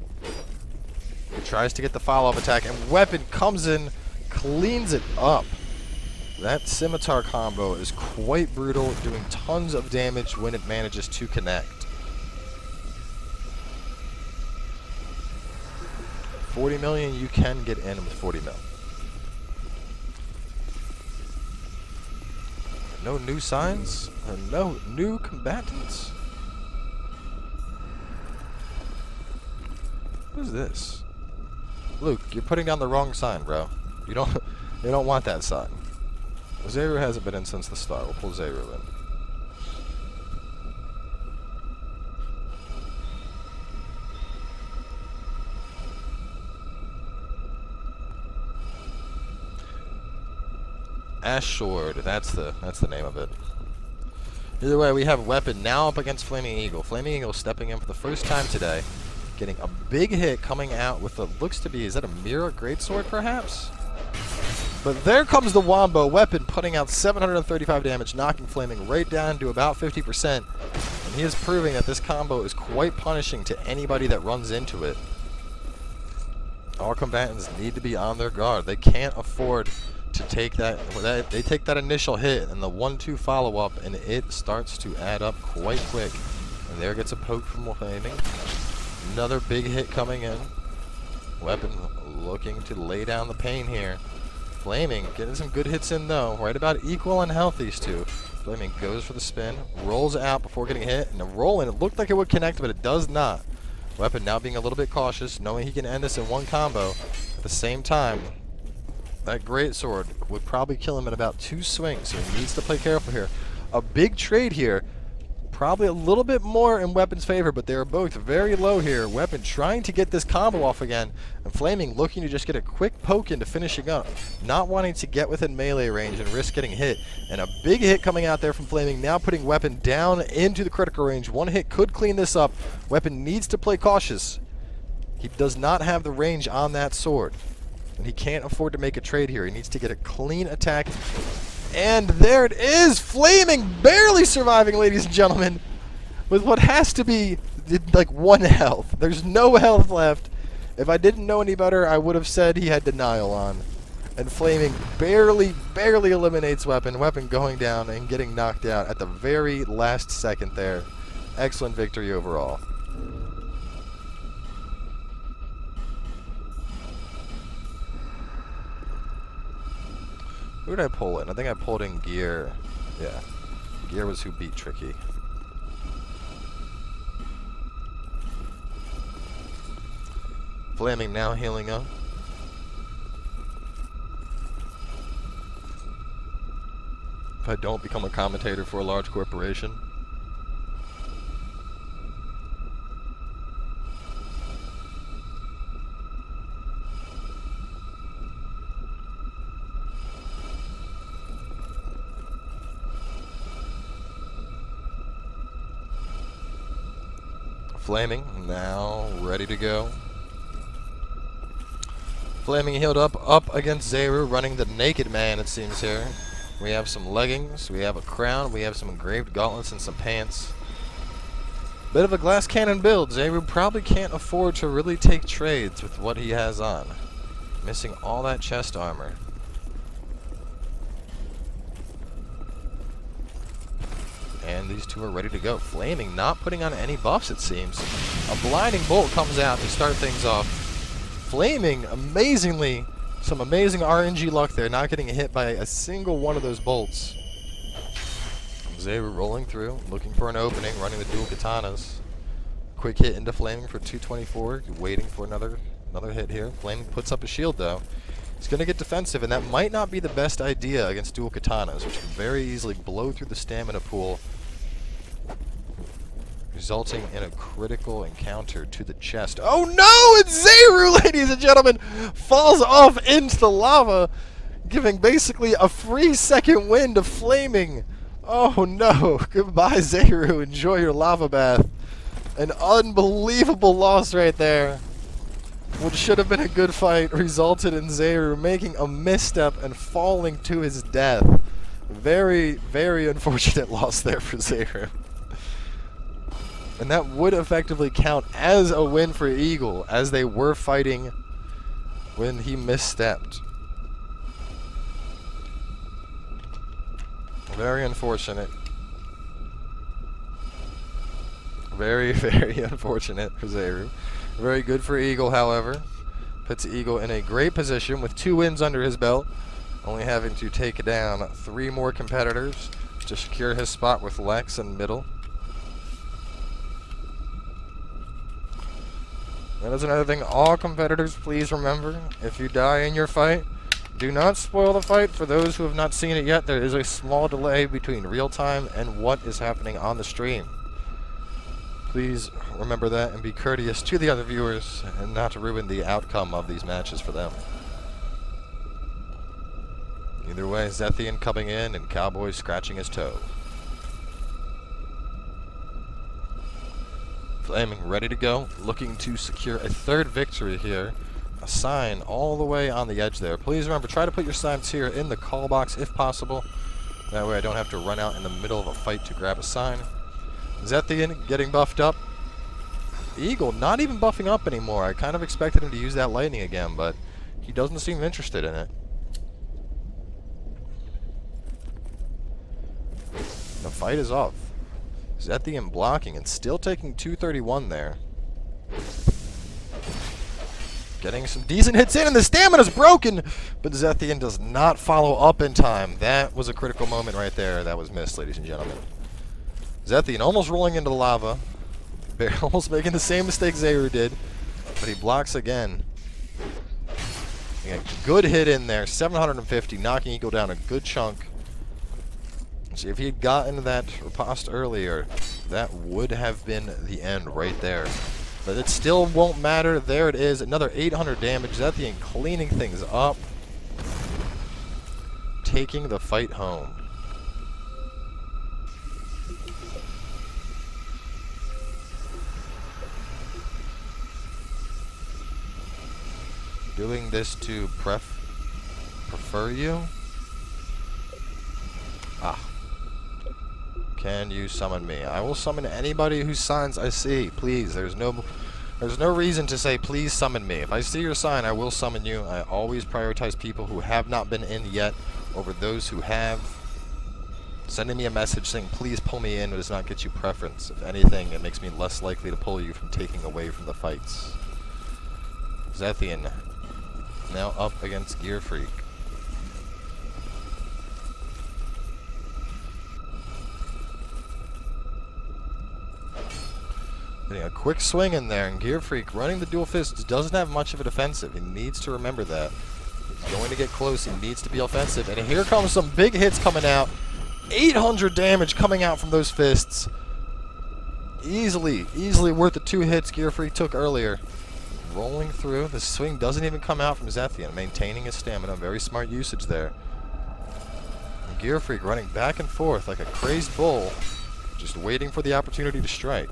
He tries to get the follow-up attack, and Weapon comes in, cleans it up. That scimitar combo is quite brutal, doing tons of damage when it manages to connect. 40 million, you can get in with 40 mil. No new signs? No new combatants? What is this? Luke, you're putting down the wrong sign, bro. You don't want that sign. Zeru hasn't been in since the start. We'll pull Zeru in. Ash Sword, that's the name of it. Either way, we have Weapon now up against Flaming Eagle. Flaming Eagle stepping in for the first time today, getting a big hit coming out with what looks to be, is that a Mirror Greatsword perhaps? But there comes the Wombo. Weapon putting out 735 damage, knocking Flaming right down to about 50%. And he is proving that this combo is quite punishing to anybody that runs into it. All combatants need to be on their guard. They can't afford to take that, they take that initial hit and the 1-2 follow-up, and it starts to add up quite quick. And there gets a poke from Flaming. Another big hit coming in. Weapon looking to lay down the pain here. Flaming getting some good hits in, though. Right about equal on health, these two. Flaming goes for the spin, rolls out before getting hit, and a roll in. It looked like it would connect, but it does not. Weapon now being a little bit cautious, knowing he can end this in one combo. At the same time, that greatsword would probably kill him in about 2 swings, so he needs to play careful here. A big trade here. Probably a little bit more in Weapon's favor, but they are both very low here. Weapon trying to get this combo off again, and Flaming looking to just get a quick poke into finishing up, not wanting to get within melee range and risk getting hit. And a big hit coming out there from Flaming, now putting Weapon down into the critical range. One hit could clean this up. Weapon needs to play cautious. He does not have the range on that sword, and he can't afford to make a trade here. He needs to get a clean attack. And there it is! Flaming barely surviving, ladies and gentlemen, with what has to be like 1 health. There's no health left. If I didn't know any better, I would have said he had denial on. And Flaming barely eliminates Weapon. Weapon going down and getting knocked out at the very last second there. Excellent victory overall. Who did I pull in? I think I pulled in Gear. Yeah. Gear was who beat Tricky. Flaming now healing up. If I don't become a commentator for a large corporation. Flaming now ready to go. Flaming healed up against Zeru, running the naked man, it seems here. We have some leggings, we have a crown, we have some engraved gauntlets and some pants. Bit of a glass cannon build. Zeru probably can't afford to really take trades with what he has on. Missing all that chest armor. And these two are ready to go. Flaming not putting on any buffs, it seems. A blinding bolt comes out to start things off. Flaming, amazingly, some amazing RNG luck there, not getting hit by a single one of those bolts. Zeru rolling through, looking for an opening, running the dual katanas. Quick hit into Flaming for 224, waiting for another hit here. Flaming puts up a shield, though. He's going to get defensive, and that might not be the best idea against dual katanas, which can very easily blow through the stamina pool resulting in a critical encounter to the chest. Oh no! It's Zeru, ladies and gentlemen! Falls off into the lava, giving basically a free second wind of flaming. Oh no! Goodbye, Zeru. Enjoy your lava bath. An unbelievable loss right there. What should have been a good fight resulted in Zeru making a misstep and falling to his death. Very, very unfortunate loss there for Zeru. And that would effectively count as a win for Eagle, as they were fighting when he misstepped. Very unfortunate. Very, very unfortunate for Zeru. Very good for Eagle, however. Puts Eagle in a great position with 2 wins under his belt, only having to take down 3 more competitors to secure his spot with Lex in middle. That is another thing, all competitors, please remember, if you die in your fight, do not spoil the fight. For those who have not seen it yet, there is a small delay between real time and what is happening on the stream. Please remember that and be courteous to the other viewers and not to ruin the outcome of these matches for them. Either way, Zethian coming in and Cowboy scratching his toe. Flaming ready to go, looking to secure a 3rd victory here. A sign all the way on the edge there. Please remember, try to put your signs here in the call box if possible. That way I don't have to run out in the middle of a fight to grab a sign. Zethian getting buffed up. Eagle not even buffing up anymore. I kind of expected him to use that lightning again, but he doesn't seem interested in it. The fight is off. Zethian blocking and still taking 231 there. Getting some decent hits in, and the stamina's broken, but Zethian does not follow up in time. That was a critical moment right there. That was missed, ladies and gentlemen. Zethian almost rolling into the lava. Almost making the same mistake Zeru did, but he blocks again. Good hit in there, 750, knocking Eagle down a good chunk. See, if he had gotten that riposte earlier, that would have been the end right there. But it still won't matter. There it is, another 800 damage. Zethian cleaning things up, taking the fight home. Doing this to prefer you? Ah. Can you summon me? I will summon anybody whose signs I see. Please, there's no reason to say please summon me. If I see your sign, I will summon you. I always prioritize people who have not been in yet over those who have. Sending me a message saying please pull me in does not get you preference. If anything, it makes me less likely to pull you from taking away from the fights. Zethian now up against Gear Freak. Getting a quick swing in there, and Gear Freak running the dual fists doesn't have much of a defensive. He needs to remember that. He's going to get close. He needs to be offensive. And here comes some big hits coming out. 800 damage coming out from those fists. Easily worth the 2 hits Gear Freak took earlier. Rolling through. The swing doesn't even come out from Zethian. Maintaining his stamina. Very smart usage there. And Gear Freak running back and forth like a crazed bull. Just waiting for the opportunity to strike.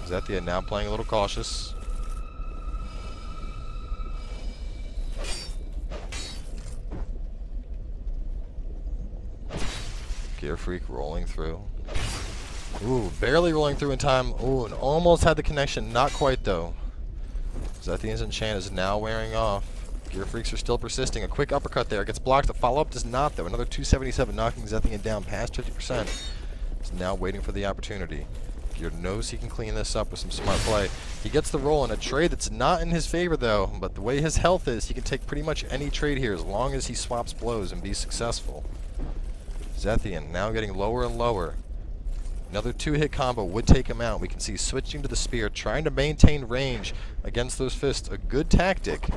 Zethian now playing a little cautious. Gear Freak rolling through. Ooh, barely rolling through in time. Ooh, and almost had the connection. Not quite, though. Zethian's enchant is now wearing off. Gear Freaks are still persisting. A quick uppercut there. Gets blocked. The follow-up does not, though. Another 277 knocking Zethian down past 50%. He's now waiting for the opportunity. Gear knows he can clean this up with some smart play. He gets the roll in a trade that's not in his favor, though. But the way his health is, he can take pretty much any trade here as long as he swaps blows and be successful. Zethian now getting lower and lower. Another 2-hit combo would take him out. We can see switching to the spear, trying to maintain range against those fists. A good tactic.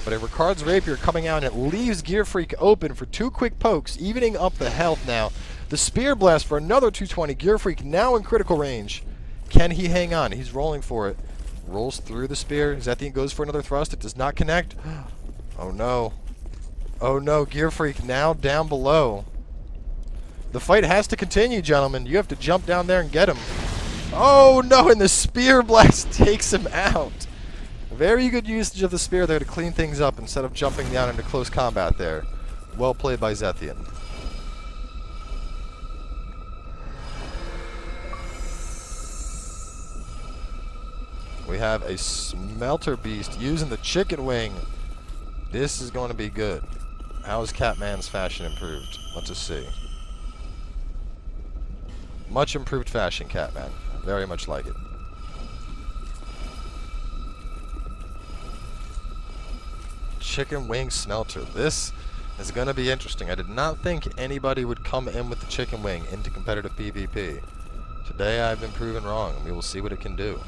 But a Ricard's Rapier coming out, and it leaves Gear Freak open for 2 quick pokes, evening up the health now. The Spear Blast for another 220. Gear Freak now in critical range. Can he hang on? He's rolling for it. Rolls through the spear. Zethian goes for another thrust. It does not connect. Oh no. Oh no, Gear Freak now down below. The fight has to continue, gentlemen. You have to jump down there and get him. Oh no, and the Spear Blast takes him out. Very good usage of the spear there to clean things up instead of jumping down into close combat there. Well played by Zethian. We have a Smelter Beast using the Chicken Wing. This is going to be good. How is Catman's fashion improved? Let's just see. Much improved fashion, Catman. Very much like it. Chicken Wing Smelter. This is going to be interesting. I did not think anybody would come in with the Chicken Wing into competitive PvP. Today I've been proven wrong, and we will see what it can do.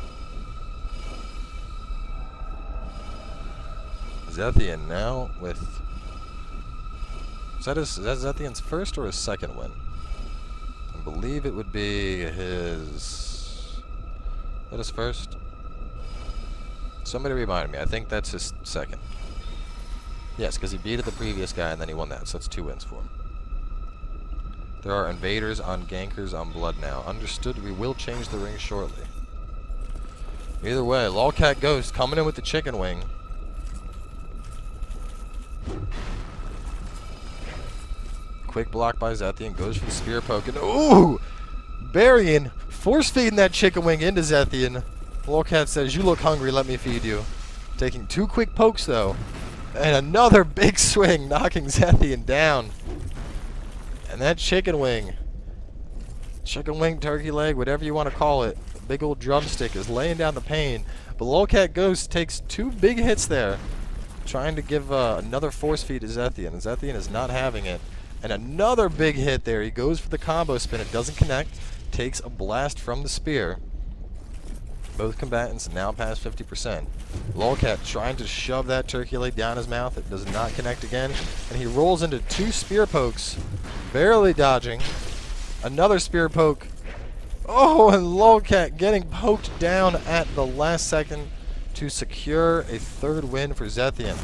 Zethian now with... Is that Zethian's first or his second win? I believe it would be his... Is that his first? Somebody remind me. I think that's his second. Yes, because he beat the previous guy and then he won that, so that's 2 wins for him. There are invaders on gankers on blood now. Understood, we will change the ring shortly. Either way, Lolcat Ghost coming in with the Chicken Wing. Quick block by Zethian, goes for the spear poke, and ooh! Burying, force feeding that Chicken Wing into Zethian. Lolcat says, you look hungry, let me feed you. Taking 2 quick pokes though. And another big swing, knocking Zethian down. And that Chicken Wing, turkey leg, whatever you want to call it, big old drumstick is laying down the pain. But Lolcat Ghost takes 2 big hits there, trying to give another force feed to Zethian. And Zethian is not having it. And another big hit there. He goes for the combo spin. It doesn't connect. Takes a blast from the spear. Both combatants now past 50%. Lolcat trying to shove that turkey leg down his mouth. It does not connect again. And he rolls into 2 spear pokes. Barely dodging. Another spear poke. Oh, and Lolcat getting poked down at the last second to secure a 3rd win for Zethian.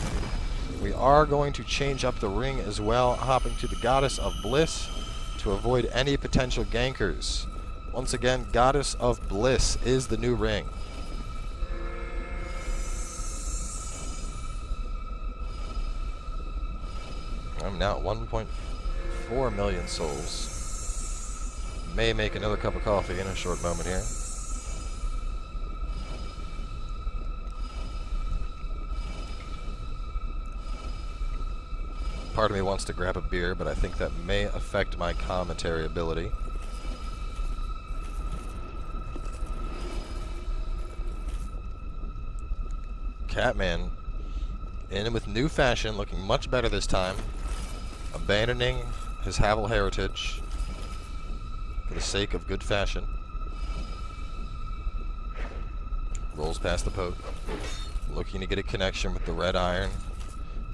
We are going to change up the ring as well, hopping to the Goddess of Bliss to avoid any potential gankers. Once again, Goddess of Bliss is the new ring. I'm now at 1.4 million souls. May make another cup of coffee in a short moment here. Part of me wants to grab a beer, but I think that may affect my commentary ability. Catman in with new fashion, looking much better this time. Abandoning his Havel heritage for the sake of good fashion. Rolls past the poke. Looking to get a connection with the red iron.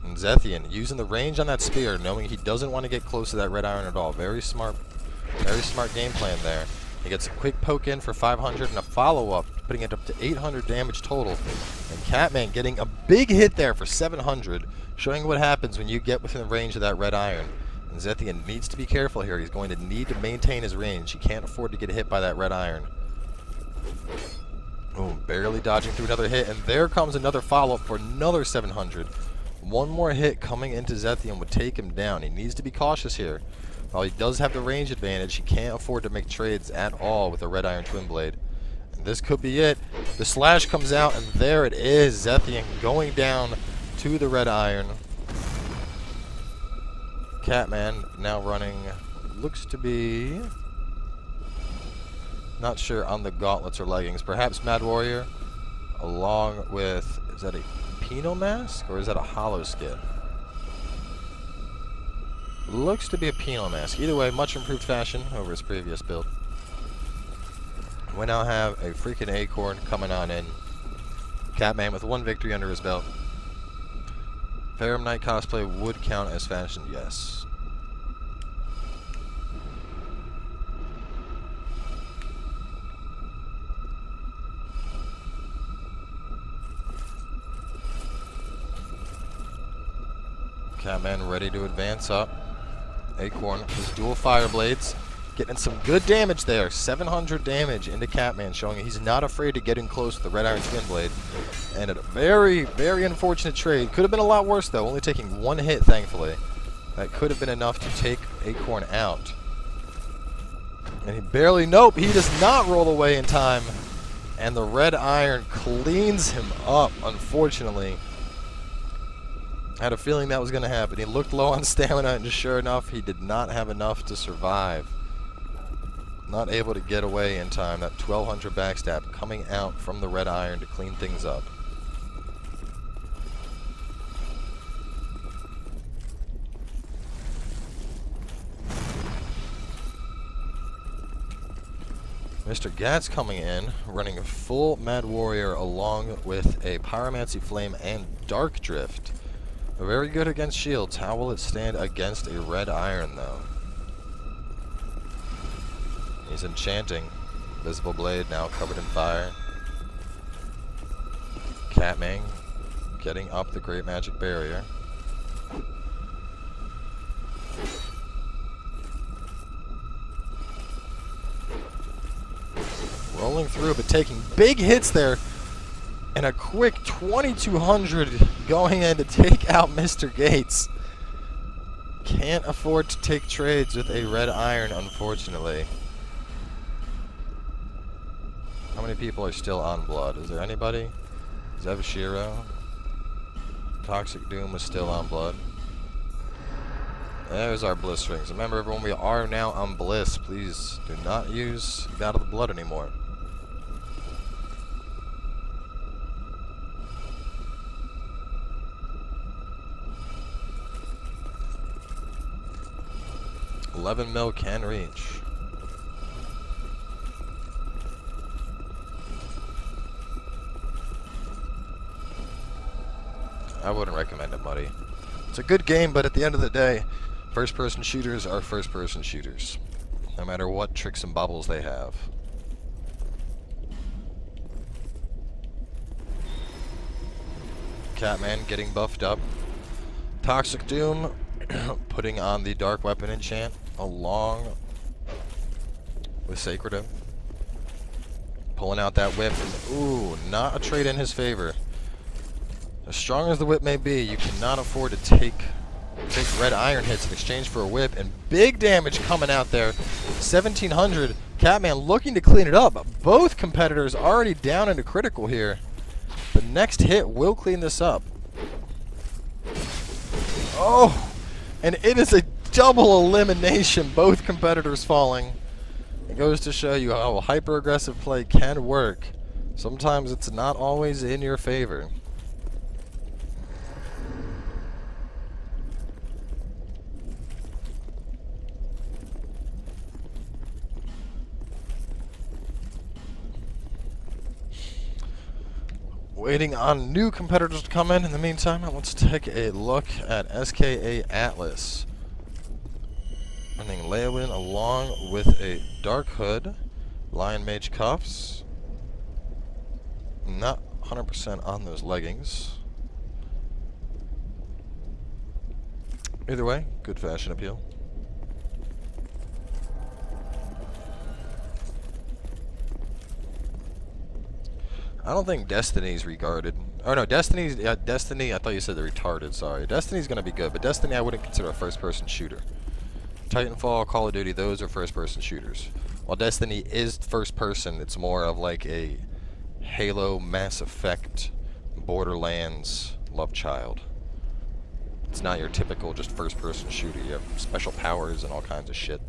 And Zethian using the range on that spear, knowing he doesn't want to get close to that red iron at all. Very smart game plan there. He gets a quick poke in for 500 and a follow-up, putting it up to 800 damage total. And Catman getting a big hit there for 700, showing what happens when you get within the range of that red iron. And Zethian needs to be careful here. He's going to need to maintain his range. He can't afford to get hit by that red iron. Oh, barely dodging through another hit, and there comes another follow-up for another 700. One more hit coming into Zethian would take him down. He needs to be cautious here. While he does have the range advantage, he can't afford to make trades at all with a red iron twin blade. And this could be it. The slash comes out, and there it is. Zethian going down to the red iron. Catman now running, looks to be, not sure on the gauntlets or leggings. Perhaps Mad Warrior, along with, is that a Penal Mask, or is that a hollow skin? Looks to be a Penal Mask. Either way, much improved fashion over his previous build. We now have a freaking acorn coming on in. Catman with 1 victory under his belt. Phantom Knight cosplay would count as fashion, yes. Catman ready to advance up. Acorn with his dual fire blades. Getting some good damage there. 700 damage into Catman, showing he's not afraid to get in close with the Red Iron Twin Blade. And a very, very unfortunate trade. Could have been a lot worse, though. Only taking one hit, thankfully. That could have been enough to take Acorn out. And he barely... Nope, he does not roll away in time. And the Red Iron cleans him up, unfortunately. I had a feeling that was going to happen. He looked low on stamina, and just sure enough, he did not have enough to survive. Not able to get away in time. That 1200 backstab coming out from the Red Iron to clean things up. Mr. Gat's coming in, running a full Mad Warrior along with a Pyromancy Flame and Dark Drift. Very good against shields. How will it stand against a Red Iron, though? He's enchanting. Visible Blade now covered in fire. Catman getting up the Great Magic Barrier. Rolling through, but taking big hits there. And a quick 2200 going in to take out Mr. Gates. Can't afford to take trades with a Red Iron, unfortunately. How many people are still on blood? Is there anybody? Zevashiro. Toxic Doom is still on blood. There's our bliss rings. Remember, everyone, we are now on bliss. Please do not use God of the Blood anymore. $11 mil can reach. I wouldn't recommend it, Muddy. It's a good game, but at the end of the day, first-person shooters are first-person shooters, no matter what tricks and bubbles they have. Catman getting buffed up. Toxic Doom putting on the Dark Weapon enchant along with Sacred. Pulling out that whip. And, ooh, not a trade in his favor. As strong as the whip may be, you cannot afford to take Red Iron hits in exchange for a whip, and big damage coming out there. 1700. Catman looking to clean it up. Both competitors already down into critical here. The next hit will clean this up. Oh, and it is a double elimination. Both competitors falling. It goes to show you how hyper-aggressive play can work. Sometimes it's not always in your favor. Waiting on new competitors to come in. In the meantime, let's take a look at SKA Atlas. Running Leowin along with a Dark Hood, Lion Mage Cuffs. Not 100% on those leggings. Either way, good fashion appeal. I don't think Destiny's regarded. Oh no, Destiny's. Yeah, Destiny. I thought you said they're retarded. Sorry. Destiny's gonna be good, but Destiny I wouldn't consider a first-person shooter. Titanfall, Call of Duty, those are first-person shooters. While Destiny is first-person, it's more of like a Halo, Mass Effect, Borderlands, Love Child. It's not your typical just first-person shooter. You have special powers and all kinds of shit.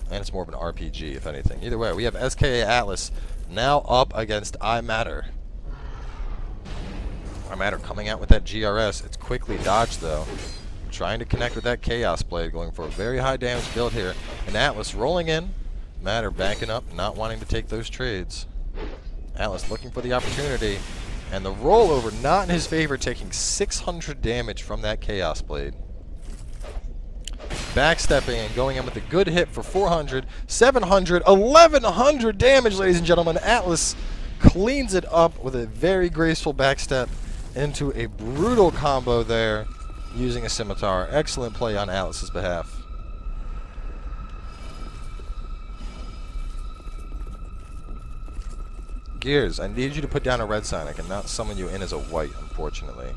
And it's more of an RPG, if anything. Either way, we have SKA Atlas now up against iMatter. iMatter coming out with that GRS. It's quickly dodged, though. Trying to connect with that Chaos Blade, going for a very high damage build here. And Atlas rolling in. Matter backing up, not wanting to take those trades. Atlas looking for the opportunity. And the rollover not in his favor, taking 600 damage from that Chaos Blade. Backstepping and going in with a good hit for 400, 700, 1100 damage, ladies and gentlemen. Atlas cleans it up with a very graceful backstep into a brutal combo there using a scimitar. Excellent play on Atlas's behalf. Gears, I need you to put down a red sign. I cannot summon you in as a white, unfortunately.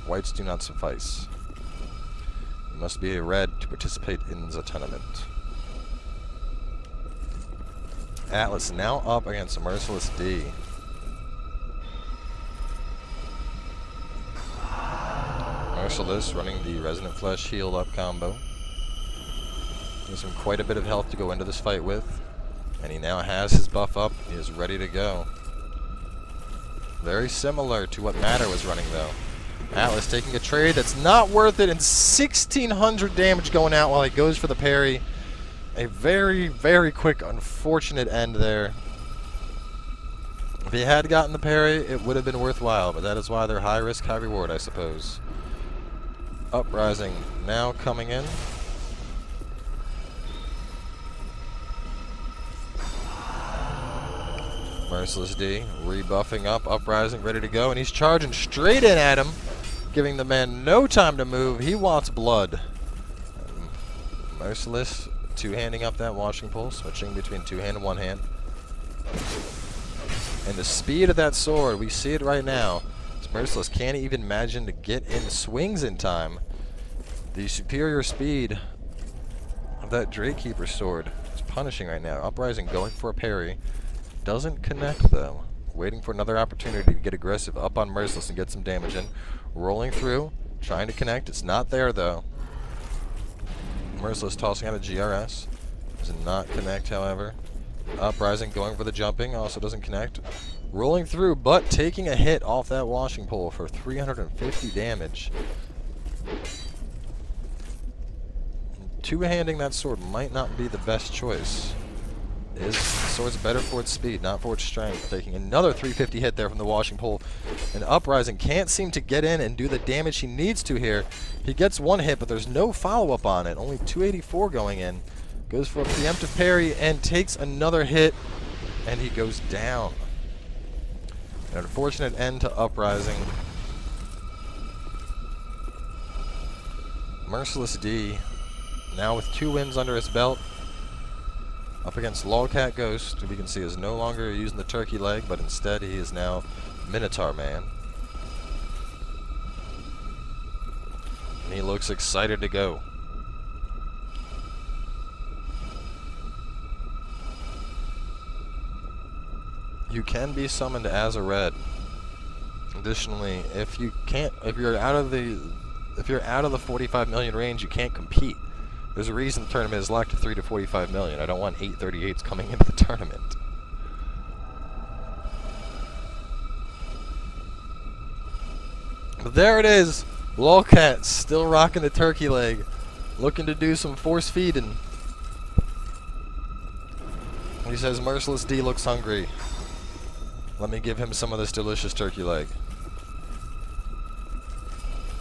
Whites do not suffice. You must be a red to participate in the tournament. Atlas now up against Merciless D. Merciless running the Resonant Flesh heal up combo. Gives him quite a bit of health to go into this fight with. And he now has his buff up. He is ready to go. Very similar to what Matter was running, though. Atlas taking a trade that's not worth it, and 1,600 damage going out while he goes for the parry. A very, very quick, unfortunate end there. If he had gotten the parry, it would have been worthwhile, but that is why they're high risk, high reward, I suppose. Uprising now coming in. Merciless D rebuffing up, Uprising ready to go, and he's charging straight in at him, giving the man no time to move. He wants blood. Merciless two-handing up that washing pole, switching between two-hand and one-hand. And the speed of that sword, we see it right now. Merciless can't even imagine to get in swings in time. The superior speed of that Drakekeeper sword is punishing right now. Uprising going for a parry. Doesn't connect, though. Waiting for another opportunity to get aggressive up on Merciless and get some damage in. Rolling through, trying to connect. It's not there, though. Merciless tossing out a GRS. Does not connect, however. Uprising going for the jumping. Also doesn't connect. Rolling through, but taking a hit off that washing pole for 350 damage. Two-handing that sword might not be the best choice. The sword's better for its speed, not for its strength. Taking another 350 hit there from the washing pole. And Uprising can't seem to get in and do the damage he needs to here. He gets one hit, but there's no follow-up on it. Only 284 going in. Goes for a preemptive parry and takes another hit, and he goes down. An unfortunate end to Uprising. Merciless D, now with 2 wins under his belt. Up against Logcat Ghost, who we can see is no longer using the turkey leg, but instead he is now Minotaur Man. And he looks excited to go. You can be summoned as a red. Additionally, if you're out of the 45 million range, you can't compete. There's a reason the tournament is locked to 3 to 45 million. I don't want 838s coming into the tournament. But there it is. Lolcat still rocking the turkey leg. Looking to do some force feeding. He says Merciless D looks hungry. Let me give him some of this delicious turkey leg.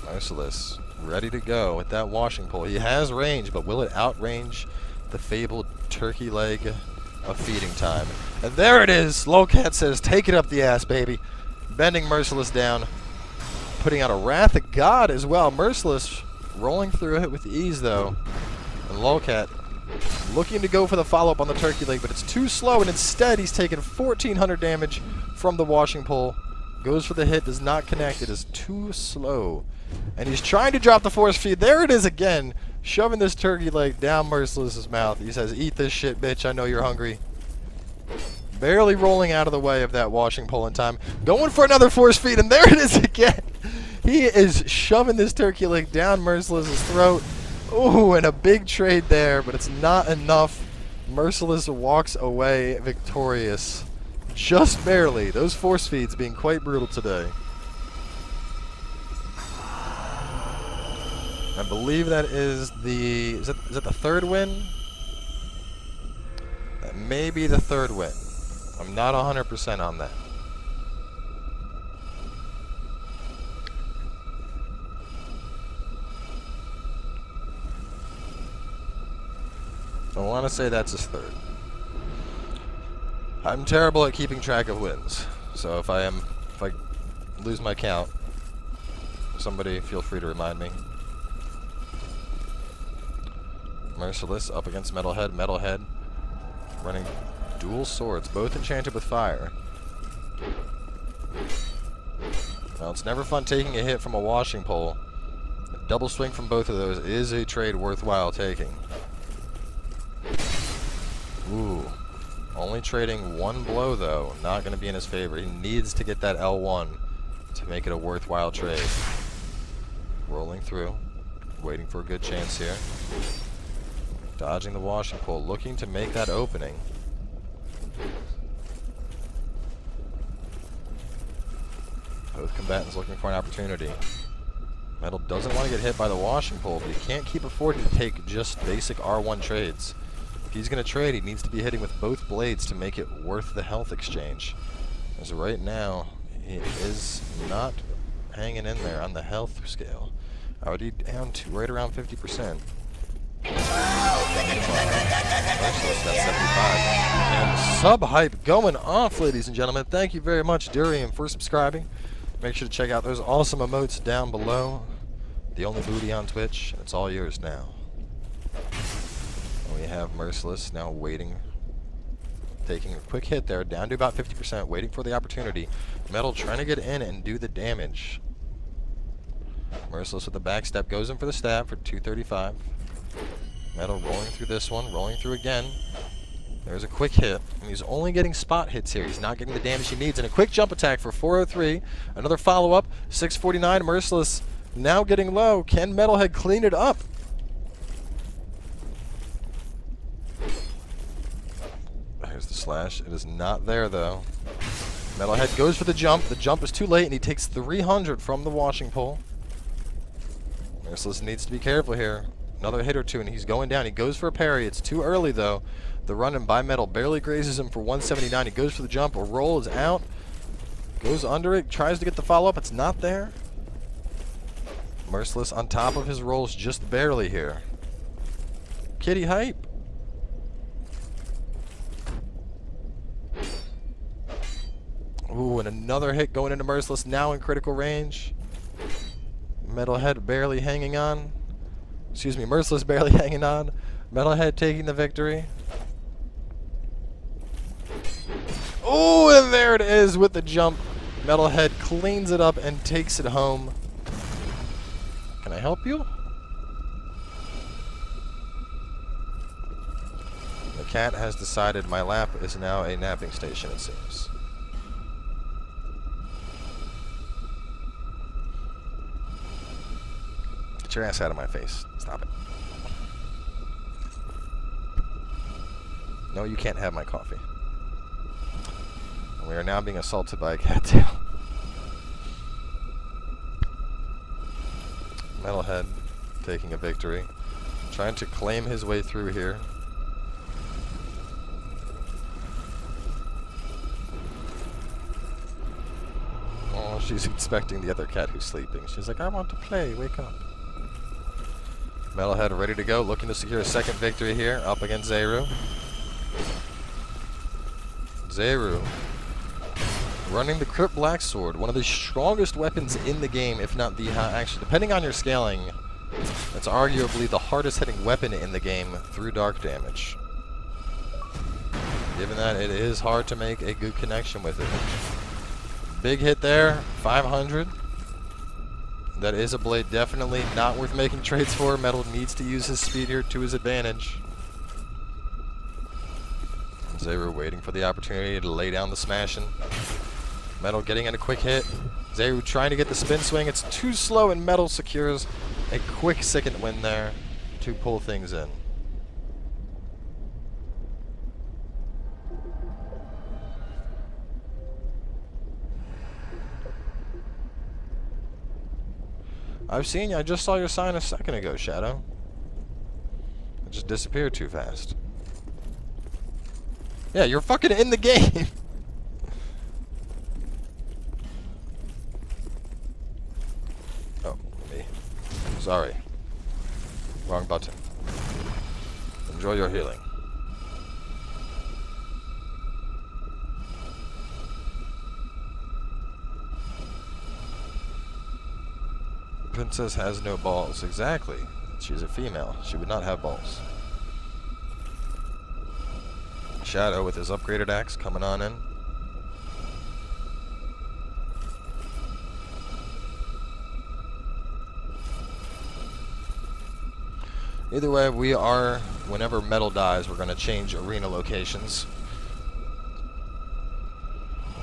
Merciless, ready to go with that washing pole. He has range, but will it outrange the fabled turkey leg of feeding time? And there it is! Lolcat says, take it up the ass, baby. Bending Merciless down. Putting out a Wrath of God as well. Merciless rolling through it with ease, though. And Lolcat looking to go for the follow-up on the turkey leg, but it's too slow, and instead he's taking 1,400 damage from the washing pole. Goes for the hit, does not connect. It is too slow. And he's trying to drop the force feed. There it is again, shoving this turkey leg down Merciless's mouth. He says, eat this shit, bitch. I know you're hungry. Barely rolling out of the way of that washing pole in time. Going for another force feed, and there it is again. He is shoving this turkey leg down Merciless's throat. Ooh, and a big trade there, but it's not enough. Merciless walks away victorious. Just barely. Those force feeds being quite brutal today. I believe that is the... Is that the third win? That may be the third win. I'm not 100% on that. I want to say that's his third. I'm terrible at keeping track of wins, so if I lose my count, somebody feel free to remind me. Merciless up against Metalhead. Metalhead running dual swords, both enchanted with fire. Now, it's never fun taking a hit from a washing pole. A double swing from both of those is a trade worthwhile taking. Ooh. Only trading one blow, though. Not going to be in his favor. He needs to get that L1 to make it a worthwhile trade. Rolling through. Waiting for a good chance here. Dodging the washing pole. Looking to make that opening. Both combatants looking for an opportunity. Metal doesn't want to get hit by the washing pole, but he can't keep affording to take just basic R1 trades. If he's going to trade, he needs to be hitting with both blades to make it worth the health exchange. As right now, he is not hanging in there on the health scale. Already down to right around 50%. And sub-hype going off, ladies and gentlemen. Thank you very much, Durian, for subscribing. Make sure to check out those awesome emotes down below. The only booty on Twitch. It's all yours now. And we have Merciless now waiting. Taking a quick hit there, down to about 50%, waiting for the opportunity. Metal trying to get in and do the damage. Merciless with the back step, goes in for the stab for 235. Metal rolling through this one, rolling through again. There's a quick hit, and he's only getting spot hits here. He's not getting the damage he needs. And a quick jump attack for 403. Another follow-up, 649. Merciless now getting low. Can Metalhead clean it up? There's the slash. It is not there, though. Metalhead goes for the jump. The jump is too late, and he takes 300 from the washing pole. Merciless needs to be careful here. Another hit or two, and he's going down. He goes for a parry. It's too early, though. The run-in by Metal barely grazes him for 179. He goes for the jump. A roll is out. Goes under it. Tries to get the follow-up. It's not there. Merciless on top of his rolls just barely here. Kitty hype. Ooh, and another hit going into Merciless. Now in critical range. Metalhead barely hanging on. Excuse me, Merciless barely hanging on. Metalhead taking the victory. Oh, and there it is with the jump. Metalhead cleans it up and takes it home. Can I help you? The cat has decided my lap is now a napping station, it seems. Get your ass out of my face. Stop it. No, you can't have my coffee. We are now being assaulted by a cattail. Metalhead taking a victory. Trying to claim his way through here. Oh, she's expecting the other cat who's sleeping. She's like, I want to play, wake up. Metalhead ready to go, looking to secure a second victory here, up against Zeru. Zeru running the Crypt Black Sword, one of the strongest weapons in the game, if not the, actually, depending on your scaling, it's arguably the hardest hitting weapon in the game through dark damage. Given that, it is hard to make a good connection with it. Big hit there, 500. That is a blade definitely not worth making trades for. Metal needs to use his speed here to his advantage. Zeru waiting for the opportunity to lay down the smashing. Metal getting in a quick hit. Zeru trying to get the spin swing. It's too slow, and Metal secures a quick second win there to pull things in. I've seen you. I just saw your sign a second ago, Shadow. It just disappeared too fast. Yeah, you're fucking in the game. Oh, me. Sorry. Wrong button. I'm Enjoy your healing. Princess has no balls. Exactly. She's a female. She would not have balls. Shadow with his upgraded axe coming on in. Either way, whenever Metal dies, we're going to change arena locations.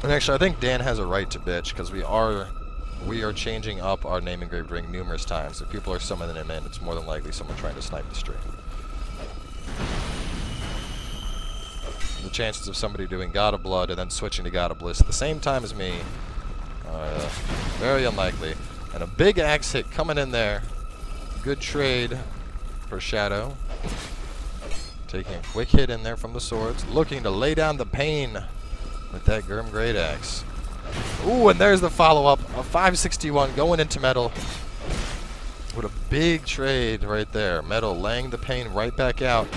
And actually, I think Dan has a right to bitch, because we are changing up our name engraved ring numerous times. If people are summoning him in, it's more than likely someone trying to snipe the stream. The chances of somebody doing God of Blood and then switching to God of Bliss at the same time as me are very unlikely. And a big axe hit coming in there. Good trade for Shadow. Taking a quick hit in there from the swords. Looking to lay down the pain with that Gurm Great Axe. Ooh, and there's the follow-up. A 561 going into Metal. What a big trade right there. Metal laying the pain right back out.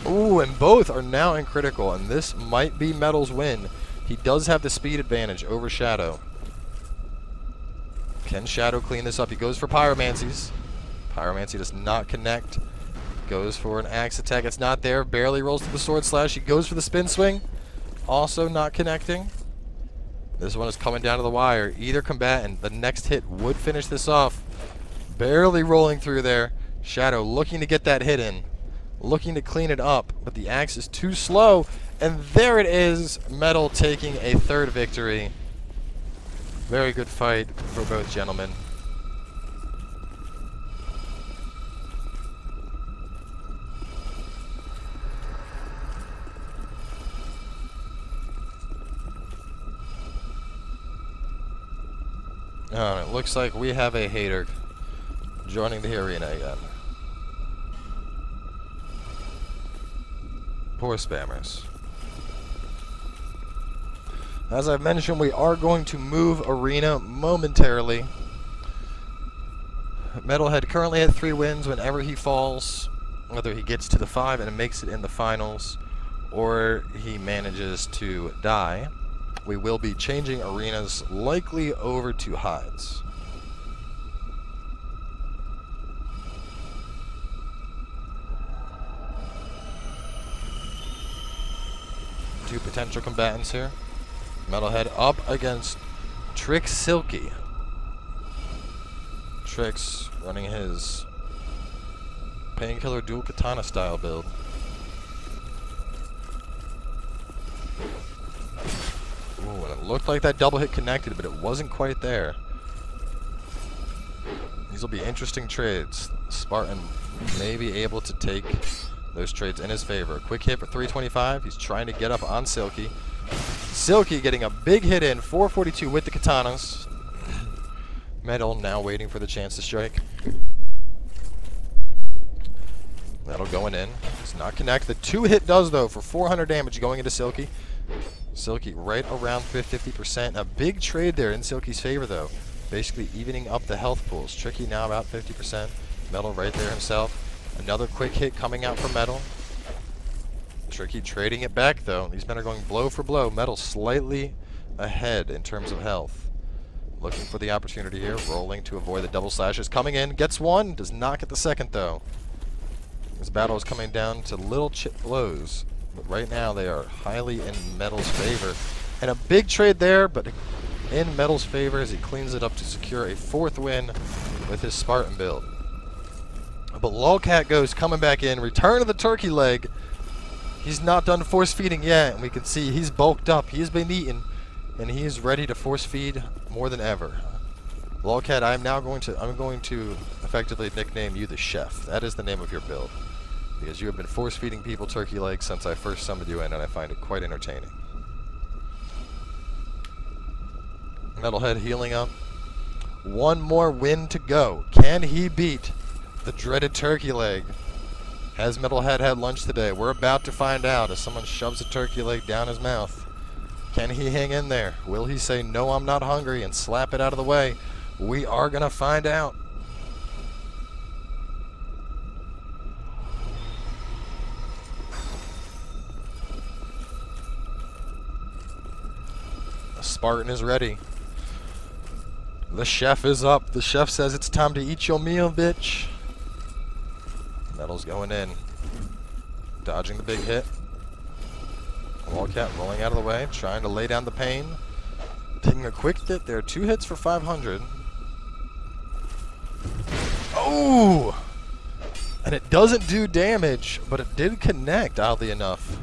Ooh, and both are now in critical, and this might be Metal's win. He does have the speed advantage over Shadow. Can Shadow clean this up? He goes for Pyromancies. Pyromancy does not connect. Goes for an axe attack. It's not there. Barely rolls to the sword slash. He goes for the spin swing. Also not connecting. This one is coming down to the wire. Either combatant, the next hit would finish this off. Barely rolling through there. Shadow looking to get that hit in. Looking to clean it up, but the axe is too slow. And there it is. Metal taking a third victory. Very good fight for both gentlemen. It looks like we have a hater joining the arena again. Poor spammers. As I've mentioned, we are going to move arena momentarily. Metalhead currently at 3 wins. Whenever he falls, whether he gets to the 5 and makes it in the finals, or he manages to die, we will be changing arenas, likely over to hides. Two potential combatants here. Metalhead up against Trick Silky. Trick's running his Painkiller dual katana style build. Ooh, and it looked like that double hit connected, but it wasn't quite there. These will be interesting trades. Spartan may be able to take those trades in his favor. Quick hit for 325. He's trying to get up on Silky. Silky getting a big hit in, 442 with the katanas. Metal now waiting for the chance to strike. Metal going in. Does not connect. The 2-hit does, though, for 400 damage going into Silky. Silky right around 50%. A big trade there in Silky's favor, though. Basically evening up the health pools. Tricky now about 50%. Metal right there himself. Another quick hit coming out from Metal. Tricky trading it back, though. These men are going blow for blow. Metal slightly ahead in terms of health. Looking for the opportunity here. Rolling to avoid the double slashes. Coming in. Gets one. Does not get the second, though. This battle is coming down to little chip blows. But right now they are highly in Metal's favor. And a big trade there, but in Metal's favor as he cleans it up to secure a 4th win with his Spartan build. But Lolcat goes coming back in. Return of the turkey leg. He's not done force feeding yet, and we can see he's bulked up. He has been eaten, and he is ready to force feed more than ever. Lolcat, I'm going to effectively nickname you the chef. That is the name of your build, because you have been force feeding people turkey legs since I first summoned you in, and I find it quite entertaining. Metalhead healing up. One more win to go. Can he beat the dreaded turkey leg? Has Metalhead had lunch today? We're about to find out as someone shoves a turkey leg down his mouth. Can he hang in there? Will he say, "No, I'm not hungry," and slap it out of the way? We are going to find out. Spartan is ready. The chef is up. The chef says it's time to eat your meal, bitch. Metal's going in. Dodging the big hit. Wildcat rolling out of the way, trying to lay down the pain. Taking a quick hit there. 2 hits for 500. Oh! And it doesn't do damage, but it did connect, oddly enough.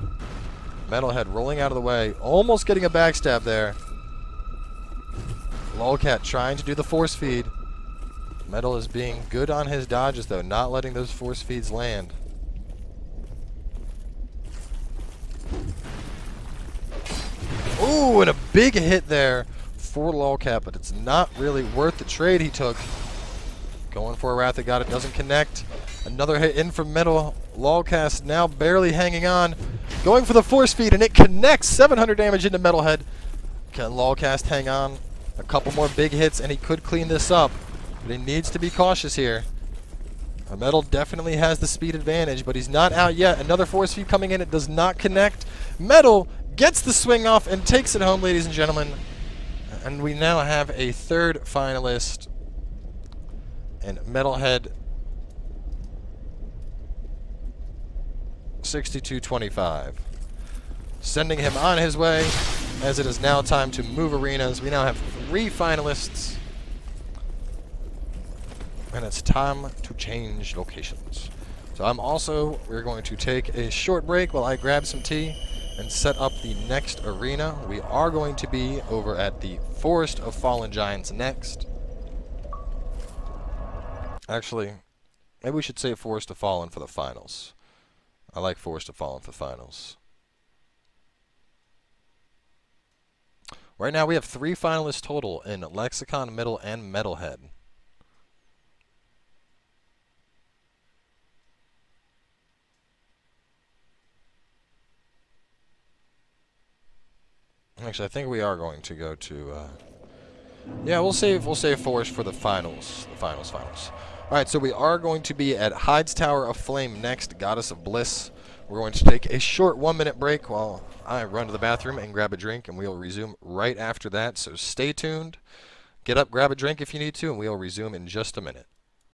Metalhead rolling out of the way, almost getting a backstab there. Lolcat trying to do the force feed. Metal is being good on his dodges, though, not letting those force feeds land. Ooh, and a big hit there for Lolcat, but it's not really worth the trade he took. Going for a Wrath of God, it doesn't connect. Another hit in from Metal. Lolcast now barely hanging on. Going for the force feed, and it connects. 700 damage into Metalhead. Can Lolcast hang on? A couple more big hits, and he could clean this up. But he needs to be cautious here. Metal definitely has the speed advantage, but he's not out yet. Another force feed coming in. It does not connect. Metal gets the swing off and takes it home, ladies and gentlemen. And we now have a third finalist. And Metalhead 6225. Sending him on his way, as it is now time to move arenas. We now have 3 finalists. And it's time to change locations. So we're going to take a short break while I grab some tea and set up the next arena. We are going to be over at the Forest of Fallen Giants next. Actually, maybe we should save Forest of Fallen for the finals. I like Forest of Fallen for finals. Right now we have 3 finalists total in Lexicon, Middle, and Metalhead. Actually, I think we are going to go to. Yeah, we'll save Forest for the finals. The finals. All right, so we are going to be at Hyde's Tower of Flame next, Goddess of Bliss. We're going to take a short 1-minute break while I run to the bathroom and grab a drink, and we'll resume right after that. So stay tuned. Get up, grab a drink if you need to, and we'll resume in just a minute.